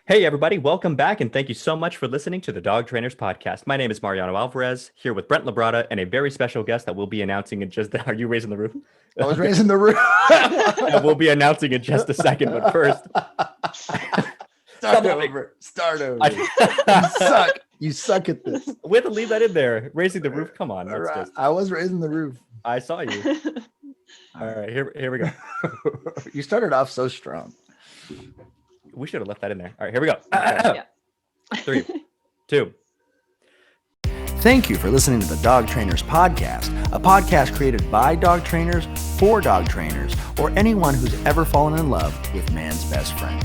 Hey, everybody, welcome back, and thank you so much for listening to the Dog Trainers Podcast. My name is Mariano Alvarez, here with Brent LaBrada and a very special guest that we'll be announcing in just... Are you raising the roof? I was raising the roof. That we'll be announcing in just a second, but first... Start over. You suck at this. We have to leave that in there. Raising the roof, come on. That's just... I was raising the roof. I saw you. All right, here we go. You started off so strong. We should have left that in there. All right, here we go. Yeah. 3, 2. Thank you for listening to the Dog Trainers Podcast, a podcast created by dog trainers for dog trainers, or anyone who's ever fallen in love with man's best friend.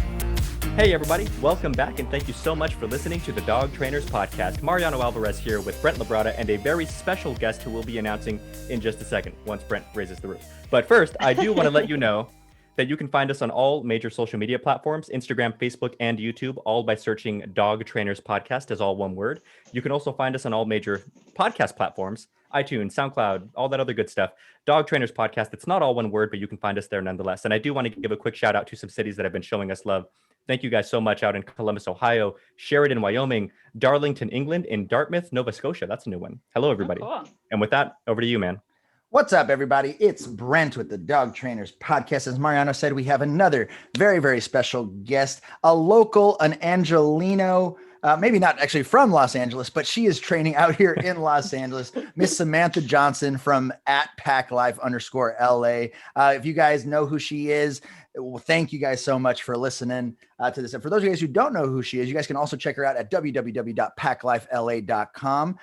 Hey, everybody. Welcome back, and thank you so much for listening to the Dog Trainers Podcast. Mariano Alvarez here with Brent LaBrada and a very special guest who we'll be announcing in just a second once Brent raises the roof. But first, I do want to let you know that you can find us on all major social media platforms, Instagram, Facebook, and YouTube, all by searching Dog Trainers Podcast as all one word. You can also find us on all major podcast platforms, iTunes, SoundCloud, all that other good stuff. Dog Trainers Podcast, it's not all one word, but you can find us there nonetheless. And I do want to give a quick shout out to some cities that have been showing us love. Thank you guys so much out in Columbus, Ohio, Sheridan, Wyoming, Darlington, England, and Dartmouth, Nova Scotia. That's a new one. Hello, everybody. Oh, cool. And with that, over to you, man. What's up, everybody? It's Brent with the Dog Trainers Podcast. As Mariano said, we have another very, very special guest, a local, an Angelino, maybe not actually from Los Angeles, but she is training out here in Los Angeles, Miss Samantha Johnson from @Packlife_LA. If you guys know who she is, well, thank you guys so much for listening to this. And for those of you guys who don't know who she is, you guys can also check her out at www.packlifela.com.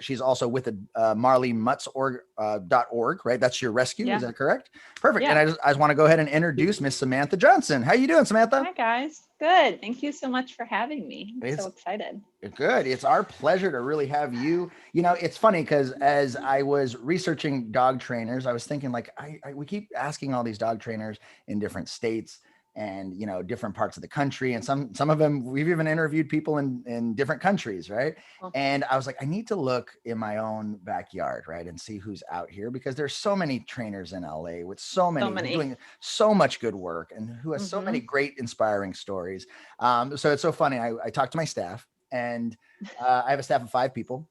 She's also with the marleymutts.org, right? That's your rescue. Yeah. Is that correct? Perfect. Yeah. And I just want to go ahead and introduce Miss Samantha Johnson. How you doing, Samantha? Hi, guys. Good. Thank you so much for having me. I'm so excited. Good. It's our pleasure to really have you. You know, it's funny because as I was researching dog trainers, I was thinking like, we keep asking all these dog trainers in different states and, you know, different parts of the country. And some of them, we've even interviewed people in different countries. Right. Okay. And I was like, I need to look in my own backyard, right, and see who's out here, because there's so many trainers in LA with so many. Doing so much good work and who has so many great, inspiring stories. So it's so funny. I talked to my staff, and I have a staff of 5 people,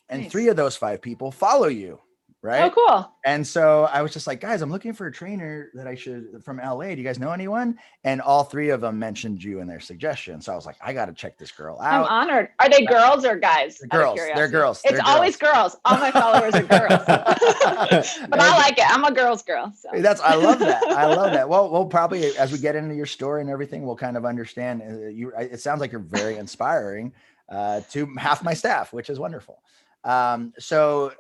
and nice. 3 of those 5 people follow you. Right. Oh, cool. And so I was just like, guys, I'm looking for a trainer that I should from LA. Do you guys know anyone? And all 3 of them mentioned you in their suggestion. So I was like, I got to check this girl out. I'm honored. Are they girls or guys? They're girls. They're girls. It's always girls. All my followers are girls. But I like it. I'm a girl's girl. So. I love that. I love that. Well, we'll probably, as we get into your story and everything, we'll kind of understand it sounds like you're very inspiring to half my staff, which is wonderful. So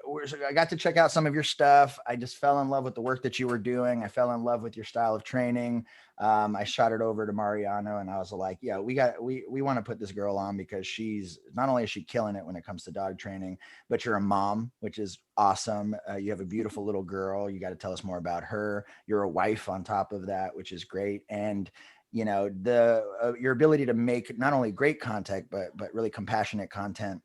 I got to check out some of your stuff. I just fell in love with the work that you were doing. I fell in love with your style of training. I shot it over to Mariano, and I was like, yeah, we want to put this girl on because she's not only is she killing it when it comes to dog training, but you're a mom, which is awesome. You have a beautiful little girl. You got to tell us more about her. You're a wife on top of that, which is great. And you know, your ability to make not only great content, but really compassionate content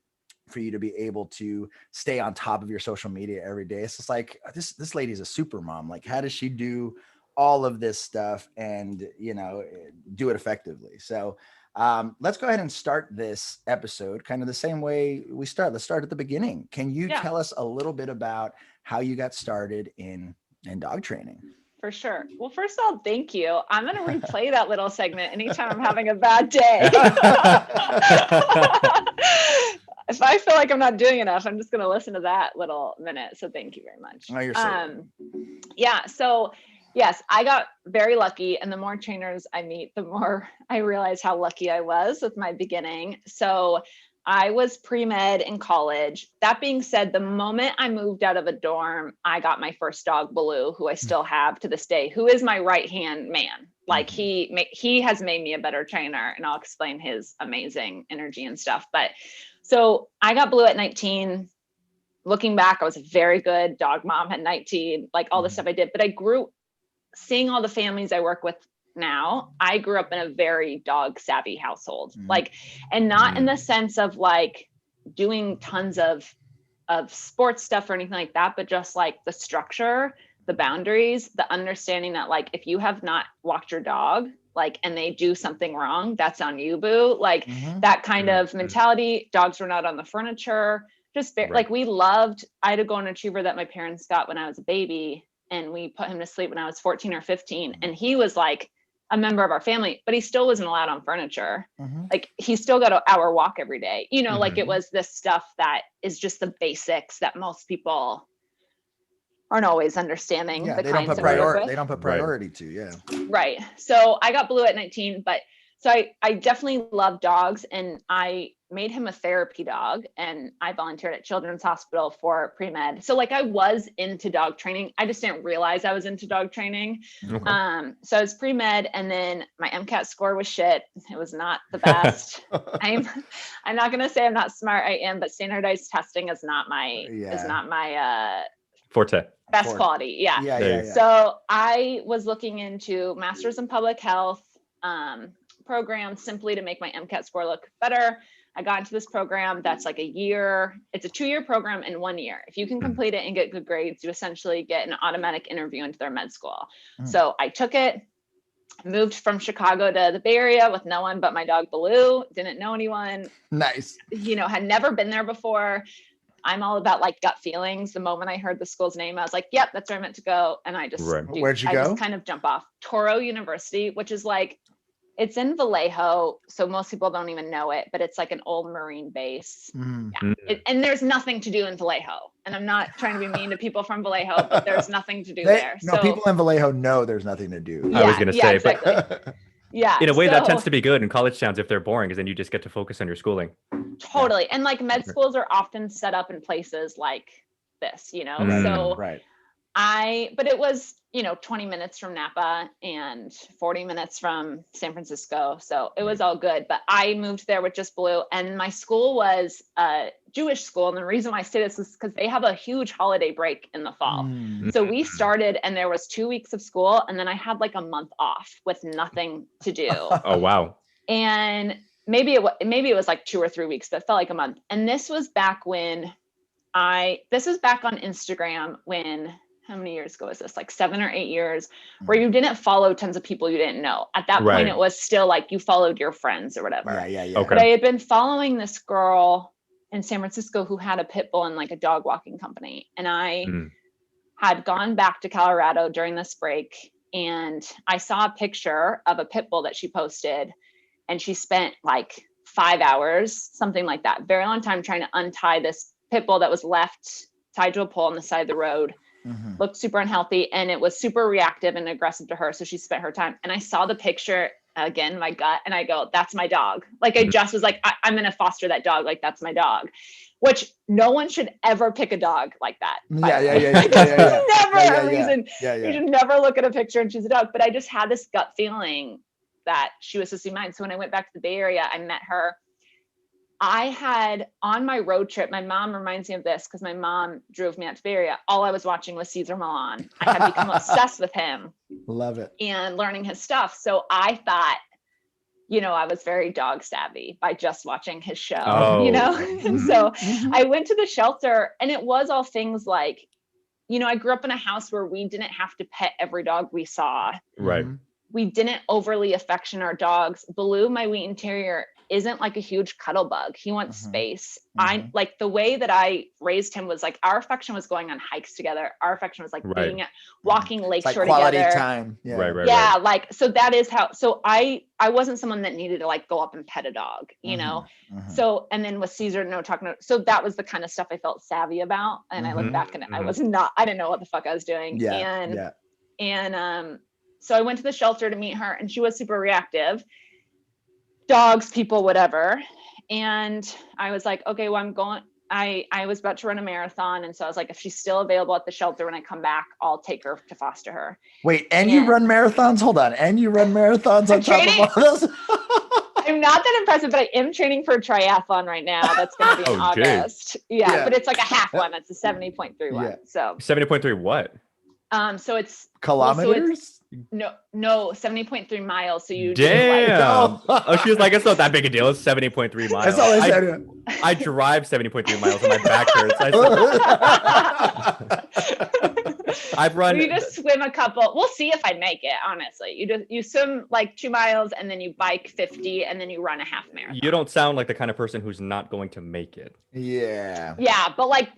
for you to be able to stay on top of your social media every day. It's just like, this lady's a super mom. Like, how does she do all of this stuff and, you know, do it effectively? So let's go ahead and start this episode kind of the same way we start. Let's start at the beginning. Can you tell us a little bit about how you got started in dog training? For sure. Well, first of all, thank you. I'm going to replay that little segment anytime I'm having a bad day. If I feel like I'm not doing enough, I'm just going to listen to that little minute. So thank you very much. Oh, you're so yeah. So yes, I got very lucky. And the more trainers I meet, the more I realize how lucky I was with my beginning. So I was pre-med in college. That being said, the moment I moved out of a dorm, I got my first dog, Baloo, who I still have to this day, who is my right-hand man. Like he has made me a better trainer, and I'll explain his amazing energy and stuff. But so I got Baloo at 19. Looking back, I was a very good dog mom at 19, like all the stuff I did. But I grew seeing all the families I work with now. I grew up in a very dog savvy household, like, and not in the sense of like doing tons of sports stuff or anything like that, but just like the structure, the boundaries, the understanding that like, if you have not walked your dog, like, and they do something wrong, that's on you, boo. Like that kind of mentality. Dogs were not on the furniture. Just like I had a golden retriever that my parents got when I was a baby, and we put him to sleep when I was 14 or 15. And he was like a member of our family, but he still wasn't allowed on furniture. Like he still got an hour walk every day, you know, like it was this stuff that is just the basics that most people aren't always understanding. Yeah, they don't put priority to, yeah. Right. So I got Blue at 19, but so I definitely love dogs, and I made him a therapy dog, and I volunteered at Children's Hospital for pre-med. So like I was into dog training. I just didn't realize I was into dog training. Okay. So I was pre-med, and then my MCAT score was shit. It was not the best. I'm not going to say I'm not smart. I am, but standardized testing is not my forte. Best quality. Yeah. So I was looking into Masters in Public Health program simply to make my MCAT score look better. I got into this program that's like a year. It's a 2-year program in 1 year. If you can complete it and get good grades, you essentially get an automatic interview into their med school. So I took it, moved from Chicago to the Bay Area with no one but my dog Baloo. Didn't know anyone. Nice. You know, had never been there before. I'm all about like gut feelings. The moment I heard the school's name, I was like, yep, that's where I meant to go. And I just, where'd you go? Just kind of jump off. Toro University, which is like, it's in Vallejo. So most people don't even know it, but it's like an old Marine base. And there's nothing to do in Vallejo. And I'm not trying to be mean to people from Vallejo, but there's nothing to do there. No, people in Vallejo know there's nothing to do. I was going to say, exactly. but in a way that tends to be good in college towns if they're boring, because then you just get to focus on your schooling. Totally. And like med schools are often set up in places like this, you know? But it was, 20 minutes from Napa and 40 minutes from San Francisco. So it was all good, but I moved there with just Blue, and my school was a Jewish school. And the reason why I say this is because they have a huge holiday break in the fall. So we started and there was 2 weeks of school, and then I had like a month off with nothing to do. Oh, wow. And maybe it was like 2 or 3 weeks, but it felt like a month. And this was back on Instagram when, how many years ago was this? Like 7 or 8 years, where you didn't follow tons of people you didn't know. At that point, it was still like you followed your friends or whatever. Okay. But I had been following this girl in San Francisco who had a pit bull and like a dog walking company. And I had gone back to Colorado during this break, and I saw a picture of a pit bull that she posted, and she spent like 5 hours, something like that, very long time trying to untie this pit bull that was left tied to a pole on the side of the road. Looked super unhealthy, and it was super reactive and aggressive to her. So she spent her time, and I saw the picture again, my gut, and I go, that's my dog. Like I just was like, I'm going to foster that dog. Like that's my dog, which no one should ever pick a dog like that. Never a reason. You should never look at a picture and choose a dog. But I just had this gut feeling that she was supposed to be mine. So when I went back to the Bay Area, I met her. I had on my road trip, my mom reminds me of this because my mom drove me out to Bay Area. All I was watching was Cesar Milan. I had become obsessed with him. Love it. And learning his stuff. So I thought, I was very dog savvy by just watching his show, And so I went to the shelter, and it was all things like, I grew up in a house where we didn't have to pet every dog we saw. Right. We didn't overly affection our dogs. Baloo, my Wheaten Terrier, isn't like a huge cuddle bug. He wants space. I like the way that I raised him was like our affection was going on hikes together. Our affection was like being walking lakeshore quality together. Time. Yeah. Right. Like, so that is how, so I wasn't someone that needed to like go up and pet a dog, So, and then with Cesar, so that was the kind of stuff I felt savvy about. And I look back and I didn't know what the fuck I was doing. So I went to the shelter to meet her, and she was super reactive. Dogs, people, whatever. And I was like, okay, well, I'm going, I was about to run a marathon. And so I was like, if she's still available at the shelter when I come back, I'll take her to foster her. Wait, and you run marathons? Hold on. And you run marathons on top of all this? I'm not that impressive, but I am training for a triathlon right now. That's going to be in August. Yeah, but it's like a half one. It's a 70.3 one. So 70.3 what? So it's kilometers? No, 70.3 miles. So you damn. She was like, it's not that big a deal. It's 70.3 miles. That's all I said. I drive 70.3 miles and my back hurts. I've run. You just swim a couple. We'll see if I make it, honestly. You swim like 2 miles and then you bike 50 and then you run a half marathon. You don't sound like the kind of person who's not going to make it. Yeah. Yeah, but like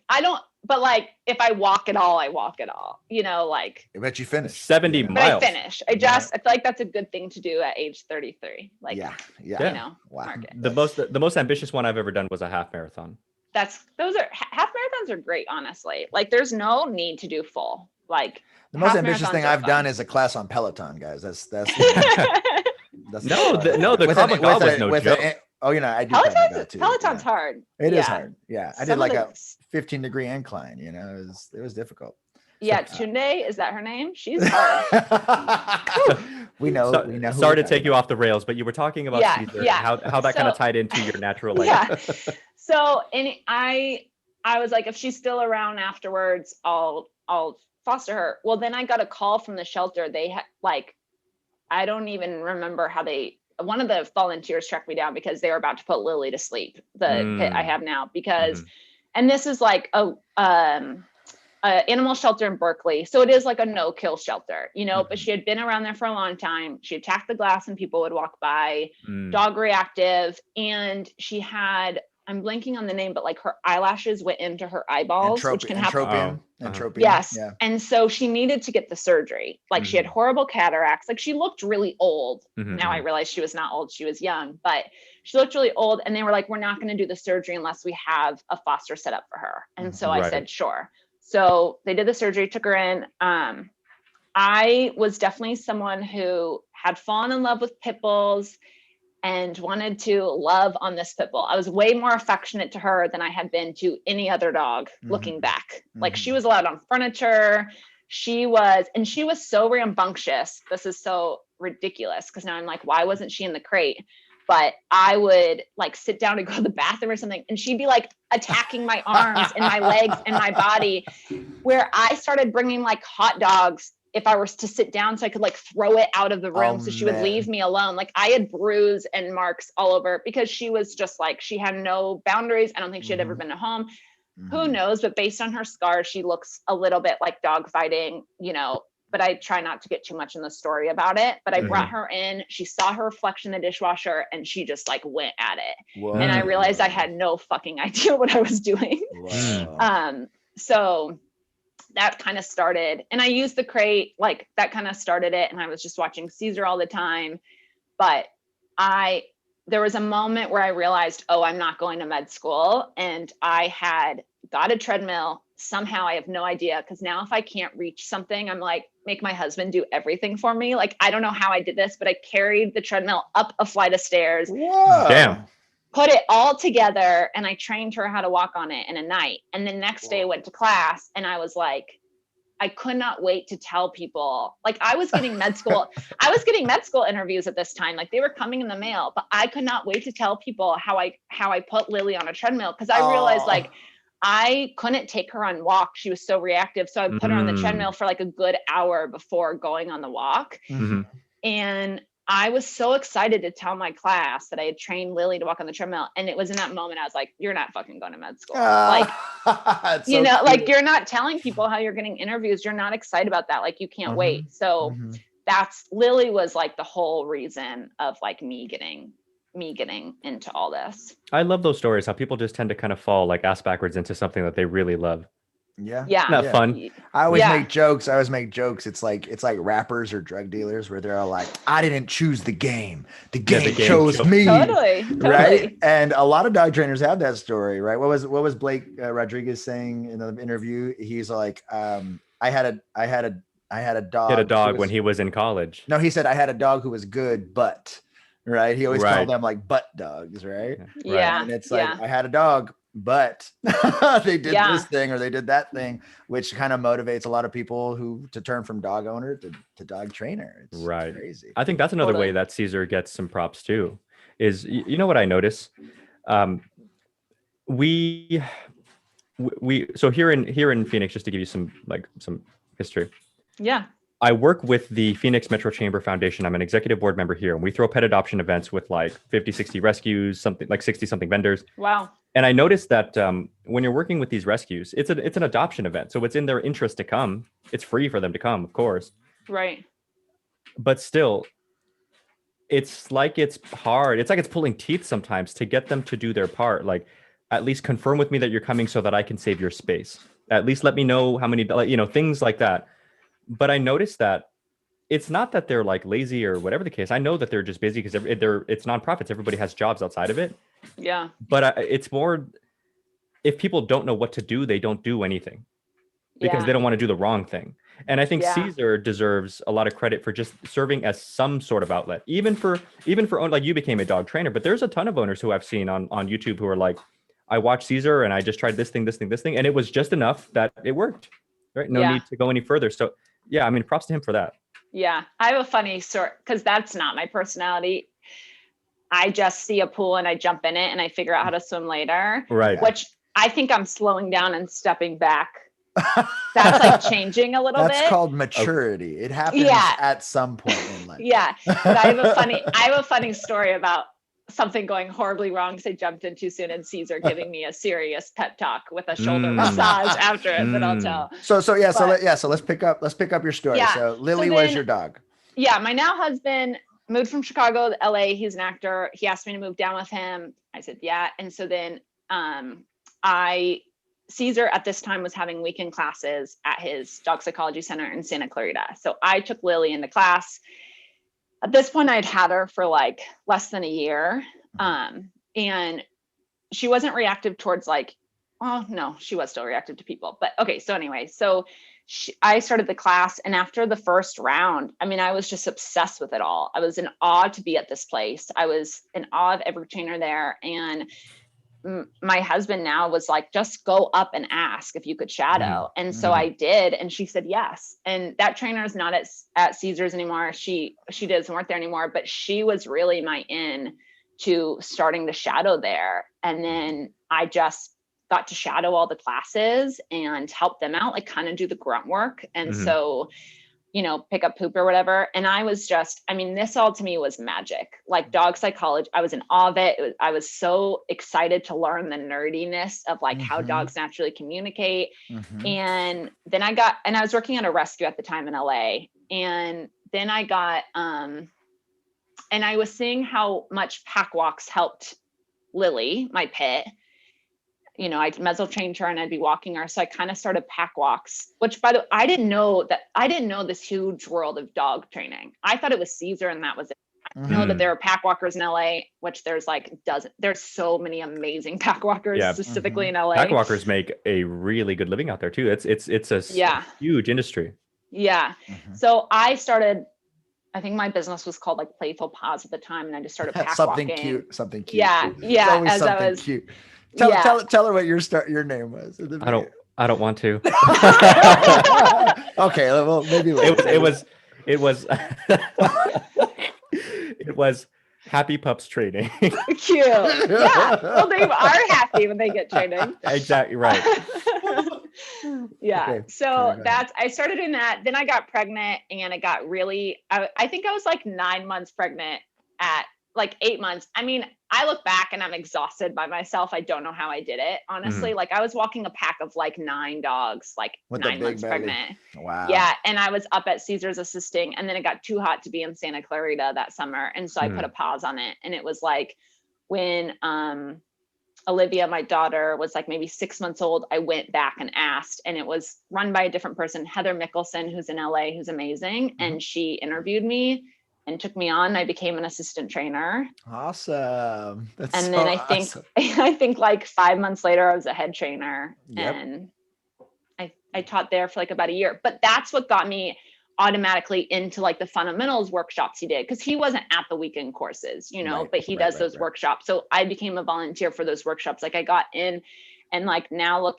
if I walk at all, I walk at all. Like I bet you finish 70 but miles. I finish. I feel like that's a good thing to do at age 33. Like yeah. Wow. Market. The most ambitious one I've ever done was a half marathon. Half marathons are great, honestly. Like there's no need to do full. Like the most ambitious thing I've done is a class on Peloton, guys. That's the Krav Maga was no joke. I do Peloton's hard. It is hard. Yeah. I did like a 15-degree incline, it was difficult. Yeah, Tunde, is that her name? She's hard. we know. Sorry to take you off the rails, but you were talking about Cesar, how that kind of tied into your natural life. Yeah. So, and I was like, if she's still around afterwards, I'll foster her. Well, then I got a call from the shelter. They had I don't even remember how one of the volunteers tracked me down because they were about to put Lily to sleep, the pit I have now, because, and this is like a animal shelter in Berkeley. So it is like a no-kill shelter, but she had been around there for a long time. She attacked the glass and people would walk by, dog reactive. And she had, I'm blanking on the name, but like her eyelashes went into her eyeballs, which can happen. Entropium. Yes. Yeah. And so she needed to get the surgery. Like she had horrible cataracts. Like she looked really old. Now I realize she was not old. She was young, but she looked really old. And they were like, we're not going to do the surgery unless we have a foster set up for her. And so I said, sure. So they did the surgery, took her in. I was definitely someone who had fallen in love with pit bulls and wanted to love on this pit bull. I was way more affectionate to her than I had been to any other dog looking back. Like she was allowed on furniture. She was so rambunctious. This is so ridiculous because now I'm like, why wasn't she in the crate? But I would like sit down to go to the bathroom or something, and she'd be like attacking my arms and my legs and my body, where I started bringing like hot dogs if I was to sit down so I could like throw it out of the room. So she would leave me alone. Like I had bruise and marks all over because she was just like, she had no boundaries. I don't think she had ever been to home. Who knows? But based on her scars, she looks a little bit like dog fighting, but I try not to get too much in the story about it. But I brought her in, she saw her reflection in the dishwasher and she just like went at it. Whoa. And I realized I had no fucking idea what I was doing. Wow. So that kind of started, and I used the crate, like that kind of started it. And I was just watching Cesar all the time. But there was a moment where I realized, I'm not going to med school. And I had got a treadmill. Somehow I have no idea. Cause now if I can't reach something, I'm like, make my husband do everything for me. Like, I don't know how I did this, but I carried the treadmill up a flight of stairs. Whoa. Damn. Put it all together, and I trained her how to walk on it in a night. And the next day I went to class, and I was like, I could not wait to tell people. Like I was getting med school interviews at this time. Like they were coming in the mail, but I could not wait to tell people how I put Lily on a treadmill. Cause I realized like I couldn't take her on walks. She was so reactive. So I put her on the treadmill for like a good hour before going on the walk. And I was so excited to tell my class that I had trained Lily to walk on the treadmill. And it was in that moment I was like, you're not fucking going to med school. Like, like you're not telling people how you're getting interviews. You're not excited about that. Like you can't wait. So Lily was like the whole reason of like me getting into all this. I love those stories, how people just tend to kind of fall like ass backwards into something that they really love. Yeah. Not fun. I always make jokes. It's like rappers or drug dealers where they're all like, I didn't choose the game. The game chose me. Totally. Right. And a lot of dog trainers have that story, right? What was Blake Rodriguez saying in the interview? He's like, I had a dog. He had a dog when he was in college. No, he said I had a dog who was good, but right. He always called them like butt dogs, right? Yeah. And it's like, I had a dog, but they did this thing or they did that thing, which kind of motivates a lot of people to turn from dog owner to dog trainer. It's crazy. I think that's another way that Cesar gets some props too, is, you know what I notice? So here in Phoenix, just to give you some history. Yeah. I work with the Phoenix Metro Chamber Foundation. I'm an executive board member here, and we throw pet adoption events with like 50, 60 rescues, something like 60 something vendors. Wow. And I noticed that when you're working with these rescues, it's an adoption event. So it's in their interest to come. It's free for them to come, of course. Right. But still, it's like it's hard. It's like it's pulling teeth sometimes to get them to do their part. Like, at least confirm with me that you're coming so that I can save your space. At least let me know how many, things like that. But I noticed that it's not that they're like lazy or whatever the case. I know that they're just busy because it's nonprofits. Everybody has jobs outside of it. Yeah. But it's more, if people don't know what to do, they don't do anything because they don't want to do the wrong thing. And I think Cesar deserves a lot of credit for just serving as some sort of outlet, even for like you became a dog trainer, but there's a ton of owners who I've seen on YouTube who are like, I watched Cesar and I just tried this thing, and it was just enough that it worked, right? No need to go any further. So yeah, I mean, props to him for that. Yeah. I have a funny story because that's not my personality. I just see a pool and I jump in it and I figure out how to swim later. Right. Which I think I'm slowing down and stepping back. That's like changing a little bit. That's called maturity. It happens at some point in life. Yeah. But I have a funny story about something going horribly wrong because I jumped in too soon and Cesar giving me a serious pep talk with a shoulder massage after it that I'll tell. So let's pick up your story. Yeah. So Lily was your dog. Yeah, my now husband moved from Chicago to LA. He's an actor. He asked me to move down with him. I said, yeah. And so then Cesar at this time was having weekend classes at his dog psychology center in Santa Clarita. So I took Lily into class. At this point, I'd had her for like less than a year. And she wasn't reactive towards no, she was still reactive to people. But okay, so anyway, I started the class, and after the first round, I mean, I was just obsessed with it all. I was in awe to be at this place. I was in awe of every trainer there. And my husband now was like, just go up and ask if you could shadow. And so I did. And she said, yes. And that trainer is not at Cesars anymore. She doesn't work there anymore, but she was really my in to starting to shadow there. And then I just got to shadow all the classes and help them out, like kind of do the grunt work. And so, pick up poop or whatever. And I was this all to me was magic, like dog psychology. I was in awe of it. I was so excited to learn the nerdiness of like how dogs naturally communicate. And then I was working on a rescue at the time in LA. And then I got, and I was seeing how much pack walks helped Lily, my pit. I'd muzzle train her and I'd be walking her. So I kind of started pack walks, which by the way, I didn't know this huge world of dog training. I thought it was Cesar and that was it. I know that there are pack walkers in LA, which there's there's so many amazing pack walkers specifically in LA. Pack walkers make a really good living out there too. It's a huge industry. Yeah. So I started, I think my business was called like Playful Paws at the time. And I just started pack something walking. Something cute. Yeah. Yeah. As I was cute. Tell her what your name was. I don't want to. Okay, well maybe later. It was Happy Pups Training. Cute. Yeah. Well, they are happy when they get training. Exactly right. Yeah. Okay. So I started doing that. Then I got pregnant and it got really, I think I was like 9 months pregnant at like 8 months. I mean, I look back and I'm exhausted by myself. I don't know how I did it. Honestly, like I was walking a pack of like 9 dogs, like with 9 months pregnant. Wow. Yeah. And I was up at Cesars assisting, and then it got too hot to be in Santa Clarita that summer. And so I put a pause on it. And it was like when, Olivia, my daughter, was like maybe 6 months old, I went back and asked, and it was run by a different person, Heather Mickelson, who's in LA, who's amazing. And she interviewed me and took me on. I became an assistant trainer. Awesome. And then I think like 5 months later, I was a head trainer. Yep. And I taught there for like about a year. But that's what got me automatically into like the fundamentals workshops he did, because he wasn't at the weekend courses, but he does those workshops. So I became a volunteer for those workshops. Like I got in, and like now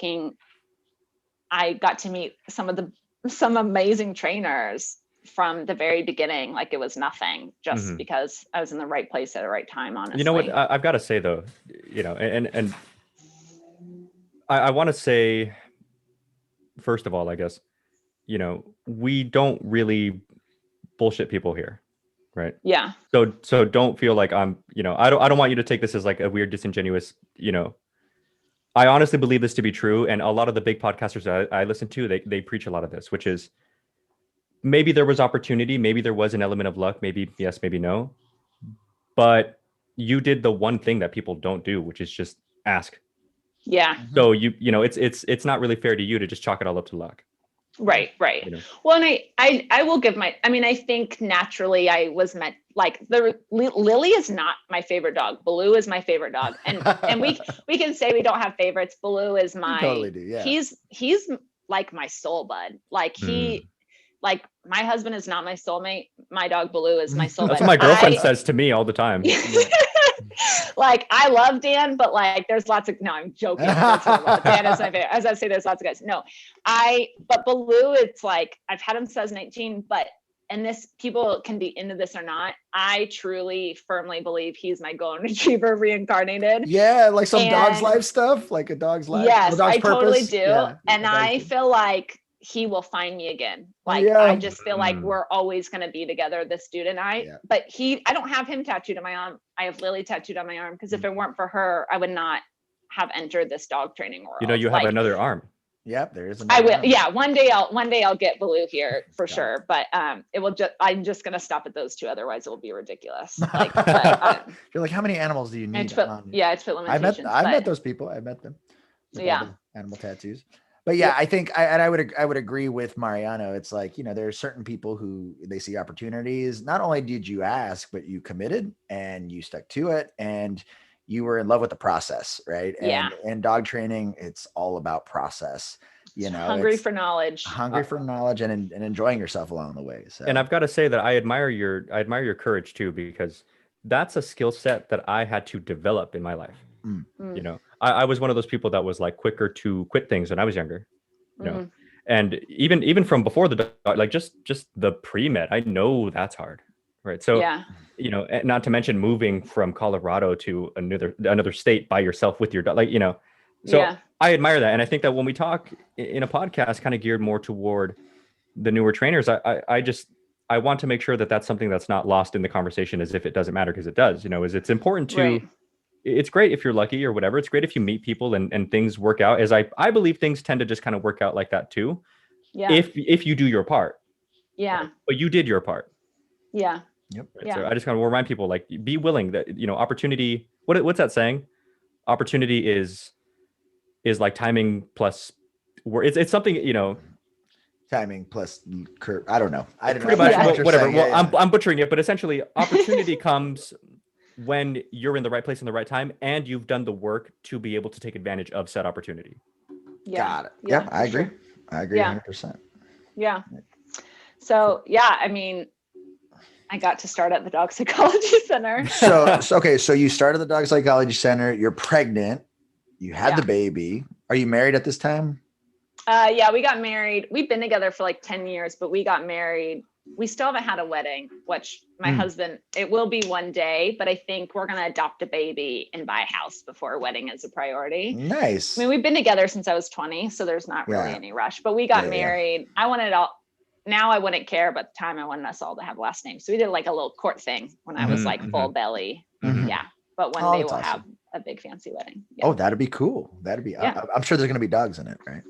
I got to meet some amazing trainers from the very beginning. Like it was nothing, just because I was in the right place at the right time, honestly. You know what, I've got to say though, and I want to say, first of all, I guess, you know, we don't really bullshit people here, right? Yeah. So don't feel like I'm, you know, I don't want you to take this as like a weird, disingenuous, you know. I honestly believe this to be true, and a lot of the big podcasters that I listen to, they preach a lot of this, which is maybe there was opportunity, maybe there was an element of luck, maybe yes, maybe no, but you did the one thing that people don't do, which is just ask. Yeah. So you know, it's not really fair to you to just chalk it all up to luck. Right. You know? Well, and I will give I mean, I think naturally I was meant, like, Lily is not my favorite dog. Baloo is my favorite dog. And we can say we don't have favorites. Baloo is my, totally do, yeah. He's like my soul bud. Like like my husband is not my soulmate. My dog Baloo is my soulmate. That's what my girlfriend says to me all the time. Like, I love Dan, but like, there's lots of, no, I'm joking. Dan is my favorite. As I say, there's lots of guys. No, but Baloo, it's like, I've had him since 2019, and this, people can be into this or not. I truly firmly believe he's my golden retriever reincarnated. Yeah. Like some dog's life stuff, like a dog's life. Yes, dog's I totally purpose. do. Yeah, and I feel like he will find me again. Like, I just feel like we're always going to be together, this dude and I. Yeah. But I don't have him tattooed on my arm. I have Lily tattooed on my arm, because if it weren't for her, I would not have entered this dog training world. You know, you have another arm. Yep, there is. I will. Arm. Yeah, one day I'll get Baloo here for sure. But it will just. I'm just gonna stop at those two. Otherwise, it will be ridiculous. Like, you're like, how many animals do you need? It's fit limitations. I met those people. I met them. Yeah. Animal tattoos. But yeah, I think I would agree with Mariano. It's like, you know, there are certain people who they see opportunities. Not only did you ask, but you committed and you stuck to it, and you were in love with the process, right? And dog training, it's all about process. You know, hungry for knowledge, and enjoying yourself along the way. So, and I've got to say that I admire your courage too, because that's a skill set that I had to develop in my life. You know, I was one of those people that was like quicker to quit things when I was younger, you know, and even from before the dog, like just the pre-med, I know that's hard, right? So, you know, not to mention moving from Colorado to another state by yourself with your dog, like, you know, so I admire that. And I think that when we talk in a podcast kind of geared more toward the newer trainers, I want to make sure that that's something that's not lost in the conversation, as if it doesn't matter, because it does, you know, it's important to, it's great if you're lucky or whatever. It's great if you meet people and things work out, as I believe things tend to just kind of work out like that too. Yeah. If you do your part. Yeah. Right? But you did your part. Yeah. Yep. Right? Yeah. So I just kind of remind people, like, be willing that, you know, opportunity, what's that saying? Opportunity is like timing plus it's something, you know, timing plus curve. I don't know. I don't know. Whatever. Well, I'm butchering it, but essentially opportunity comes when you're in the right place in the right time, and you've done the work to be able to take advantage of said opportunity. Yeah. Got it. Yeah, I agree. Sure. I agree 100%. Yeah. So, yeah, I mean, I got to start at the Dog Psychology Center. So you started the Dog Psychology Center, you're pregnant, you had the baby. Are you married at this time? Yeah, we got married. We've been together for like 10 years, but we got married. We still haven't had a wedding, which my husband, it will be one day, but I think we're going to adopt a baby and buy a house before a wedding is a priority. Nice. I mean, we've been together since I was 20, so there's not really any rush, but we got married. I wanted all, now I wouldn't care, but at the time I wanted us all to have last names. So we did like a little court thing when I was like full belly. Yeah. But one day we'll have a big fancy wedding. Yeah. Oh, that'd be cool. That'd be, I'm sure there's going to be dogs in it, right?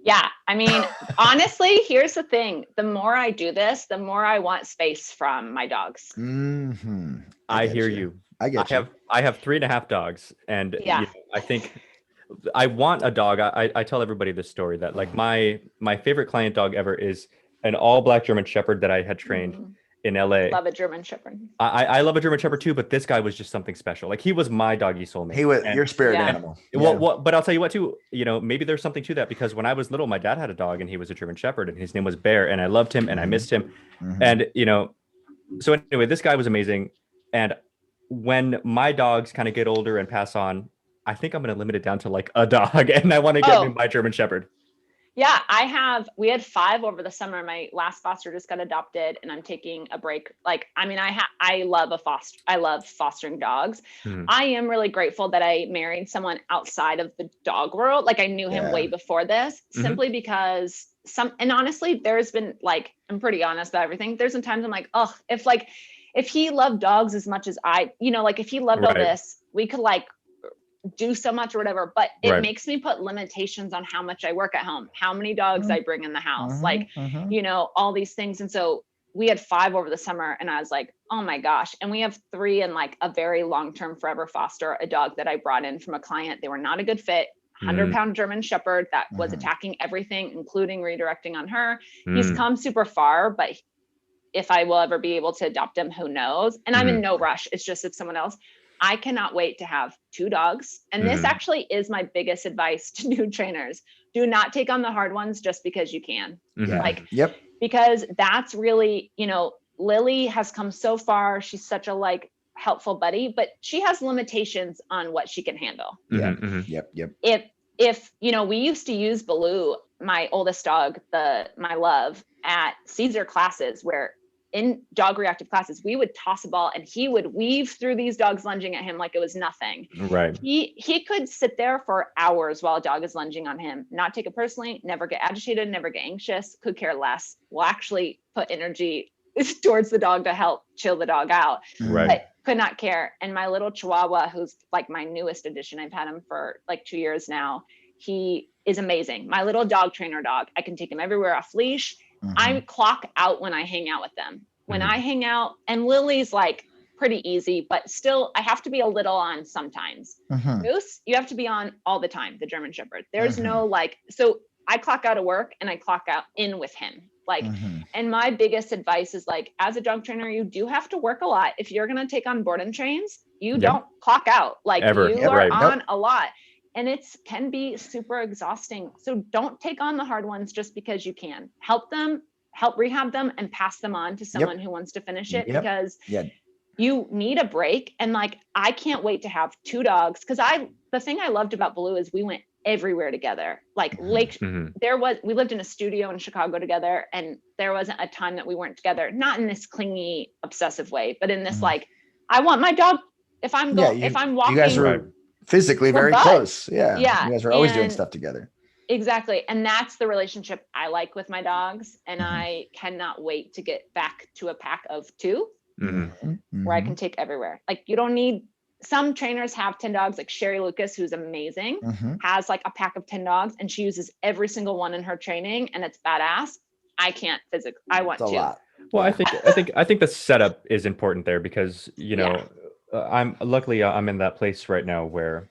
Yeah. I mean, honestly, here's the thing. The more I do this, the more I want space from my dogs. Mm-hmm. I hear you. I have 3.5 dogs. And you know, I think I want a dog. I tell everybody this story that like my favorite client dog ever is an all black German Shepherd that I had trained in LA. Love a German Shepherd. I love a German Shepherd too, but this guy was just something special. Like he was my doggy soulmate. He was your spirit animal. Well, but I'll tell you what too, you know, maybe there's something to that, because when I was little, my dad had a dog and he was a German Shepherd and his name was Bear, and I loved him and I missed him. And, you know, so anyway, this guy was amazing. And when my dogs kind of get older and pass on, I think I'm going to limit it down to like a dog, and I want to get me my German Shepherd. Yeah, we had 5 over the summer. My last foster just got adopted and I'm taking a break. Like, I mean, I love fostering dogs. I am really grateful that I married someone outside of the dog world. Like I knew him way before this, simply because and honestly, there's been like, I'm pretty honest about everything. There's been times I'm like, oh, if he loved dogs as much as like if he loved all this, we could like do so much or whatever, but it makes me put limitations on how much I work at home, how many dogs I bring in the house, all these things. And so we had 5 over the summer, and I was like, oh my gosh. And we have 3 in like a very long-term forever foster, a dog that I brought in from a client. They were not a good fit. 100-pound German Shepherd that was attacking everything, including redirecting on her. He's come super far, but if I will ever be able to adopt him, who knows? And I'm in no rush. It's just if someone else. I cannot wait to have 2 dogs. And this actually is my biggest advice to new trainers. Do not take on the hard ones just because you can. Because that's really, Lily has come so far. She's such a like helpful buddy, but she has limitations on what she can handle. If we used to use Baloo, my oldest dog, my love, at Cesar classes, where in dog reactive classes, we would toss a ball and he would weave through these dogs lunging at him like it was nothing. Right. He could sit there for hours while a dog is lunging on him, not take it personally, never get agitated, never get anxious, could care less, will actually put energy towards the dog to help chill the dog out. Right. But could not care. And my little Chihuahua, who's like my newest addition, I've had him for like 2 years now. He is amazing. My little dog trainer dog. I can take him everywhere off leash. I clock out when I hang out with them. When I hang out, and Lily's like pretty easy, but still I have to be a little on sometimes. Moose, you have to be on all the time, the German Shepherd. There's no like, so I clock out of work and I clock out in with him. Like, and my biggest advice is like, as a dog trainer, you do have to work a lot. If you're going to take on board and trains, you don't clock out. Like you are on a lot. And can be super exhausting. So don't take on the hard ones just because you can. Help rehab them, and pass them on to someone who wants to finish it, because you need a break. And like, I can't wait to have 2 dogs. Cause the thing I loved about Baloo is we went everywhere together. Like we lived in a studio in Chicago together, and there wasn't a time that we weren't together, not in this clingy, obsessive way, but in this, like, I want my dog. If I'm walking, you guys were physically very close. Yeah. You guys were always doing stuff together. Exactly. And that's the relationship I like with my dogs. And I cannot wait to get back to a pack of 2 where I can take everywhere. Like, you don't need, some trainers have 10 dogs, like Sherry Lucas, who's amazing, has like a pack of 10 dogs, and she uses every single one in her training, and it's badass. I can't physically, I want to. Well, I think the setup is important there, because, I'm in that place right now where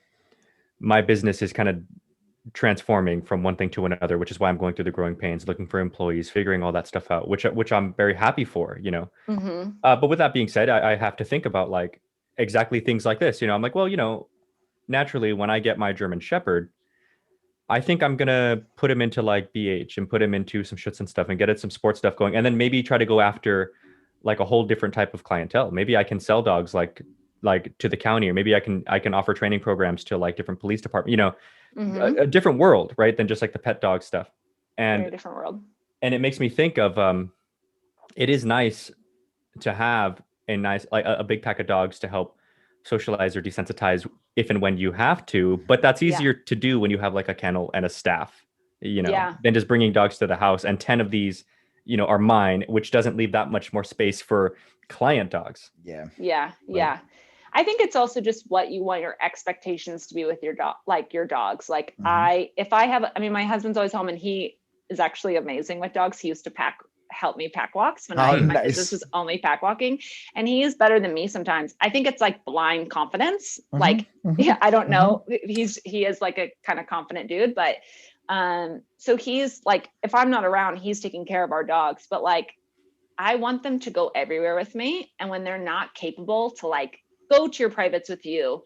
my business is kind of transforming from one thing to another, which is why I'm going through the growing pains, looking for employees, figuring all that stuff out, which I'm very happy for, But with that being said, I have to think about like exactly things like this. I'm like, well, naturally when I get my German Shepherd, I think I'm going to put him into like BH and put him into some Schutz and stuff and get it some sports stuff going. And then maybe try to go after like a whole different type of clientele. Maybe I can sell dogs like to the county, or maybe I can offer training programs to like different police departments, a different world, right? Than just like the pet dog stuff. And very different world. And it makes me think of, it is nice to have a big pack of dogs to help socialize or desensitize if and when you have to, but that's easier to do when you have like a kennel and a staff, than just bringing dogs to the house. And 10 of these, are mine, which doesn't leave that much more space for client dogs. Yeah. I think it's also just what you want your expectations to be with your dog, like your dogs. Like my husband's always home, and he is actually amazing with dogs. He used to help me pack walks when my business was only pack walking, and he is better than me sometimes. I think it's like blind confidence. I don't know. He is like a kind of confident dude, but so he's like, if I'm not around, he's taking care of our dogs, but like, I want them to go everywhere with me. And when they're not capable to like go to your privates with you,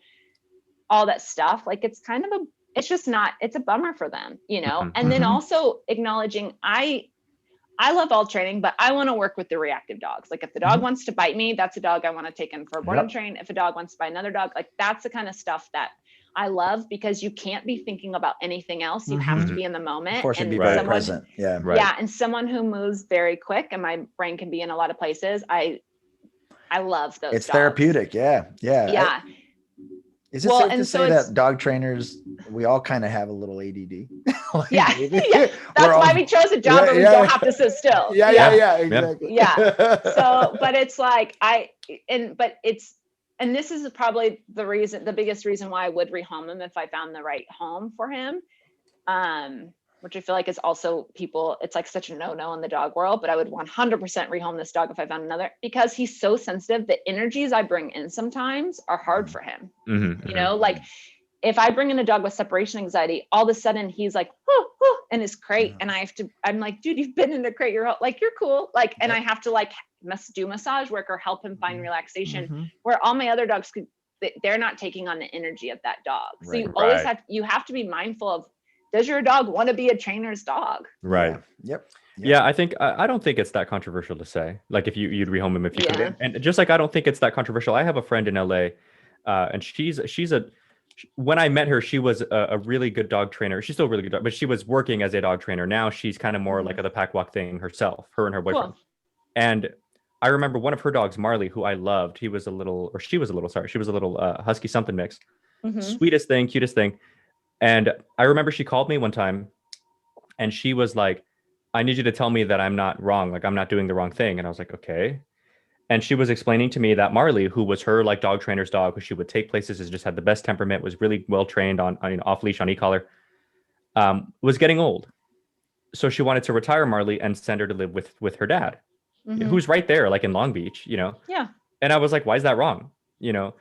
all that stuff, like it's a bummer for them, and then also acknowledging I love all training, but I want to work with the reactive dogs. Like if the dog wants to bite me, that's a dog I want to take in for a board and train. If a dog wants to bite another dog, like that's the kind of stuff that I love, because you can't be thinking about anything else. You have to be in the moment. And be very present. Yeah. Right. Yeah. And someone who moves very quick, and my brain can be in a lot of places. I love those. It's dogs. therapeutic. Yeah. Is it Well, safe and to so say it's- that dog trainers, we all kind of have a little ADD? Like, Yeah, maybe yeah. That's we're why all- we chose a job where we Yeah, don't yeah. have to sit still. Yeah, exactly. Yeah. So, but it's like and this is probably the biggest reason why I would rehome him if I found the right home for him. Which I feel like is also it's like such a no-no in the dog world, but I would 100% rehome this dog if I found another, because he's so sensitive. The energies I bring in sometimes are hard for him. Mm-hmm. You know, like if I bring in a dog with separation anxiety, all of a sudden he's like, in his crate. And I'm like, dude, you've been in the crate. You're cool. Like, and I have to like do massage work or help him find relaxation, where all my other dogs they're not taking on the energy of that dog. So you always have to be mindful of, does your dog want to be a trainer's dog? Right. Yeah. Yep. Yeah, I don't think it's that controversial to say. Like if you'd rehome him if you could. And just like I don't think it's that controversial. I have a friend in LA, and when I met her, she was a really good dog trainer. She's still a really good dog, but she was working as a dog trainer. Now she's kind of more like the pack walk thing herself, her and her boyfriend. Cool. And I remember one of her dogs, Marley, who I loved. She was a little husky something mix. Sweetest thing, cutest thing. And I remember she called me one time and she was like, I need you to tell me that I'm not wrong. Like I'm not doing the wrong thing. And I was like, okay. And she was explaining to me that Marley, who was her like dog trainer's dog, who she would take places, just had the best temperament, was really well trained on off leash, on e-collar, was getting old. So she wanted to retire Marley and send her to live with her dad, who's right there, like in Long Beach, you know? Yeah. And I was like, why is that wrong? You know?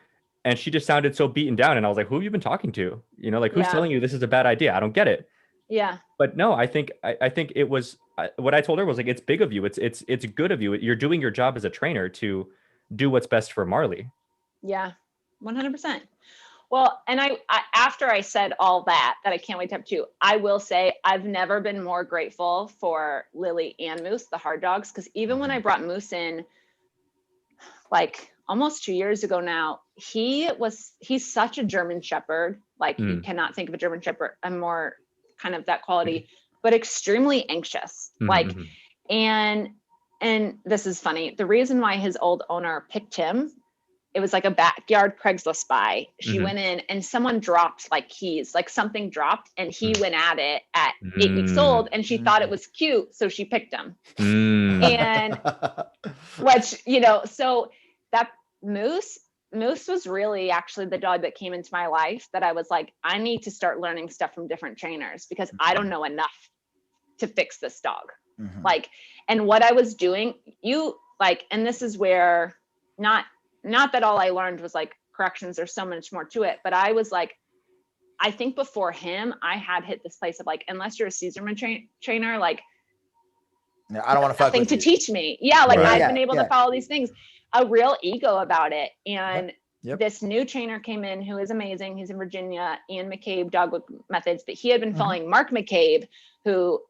And she just sounded so beaten down. And I was like, who have you been talking to? You know, like who's telling you this is a bad idea? I don't get it. Yeah. But no, I think it was what I told her was like, it's big of you. It's good of you. You're doing your job as a trainer to do what's best for Marley. Yeah, 100%. Well, and I after I said all that I can't wait to have two, I will say I've never been more grateful for Lily and Moose, the hard dogs. Cause even when I brought Moose in, like almost 2 years ago now, he's such a German Shepherd. Like you cannot think of a German Shepherd and more kind of that quality, but extremely anxious. Like, and this is funny. The reason why his old owner picked him, it was like a backyard Craigslist buy. She went in and someone dropped like keys, like something dropped and he went at it at 8 weeks old and she thought it was cute. So she picked him. And which, you know, so that Moose was really actually the dog that came into my life that I was like, I need to start learning stuff from different trainers because I don't know enough to fix this dog. Like, and what I was doing, and this is where not that all I learned was like corrections, there's so much more to it, but I was like, I think before him, I had hit this place of like, unless you're a Cesar Milan trainer, like, no, I don't want to fuck with to you. teach me. Yeah. Like I've been able to follow these things, a real ego about it. And this new trainer came in who is amazing. He's in Virginia, Ian McCabe, Dog Methods, but he had been following Mark McCabe, who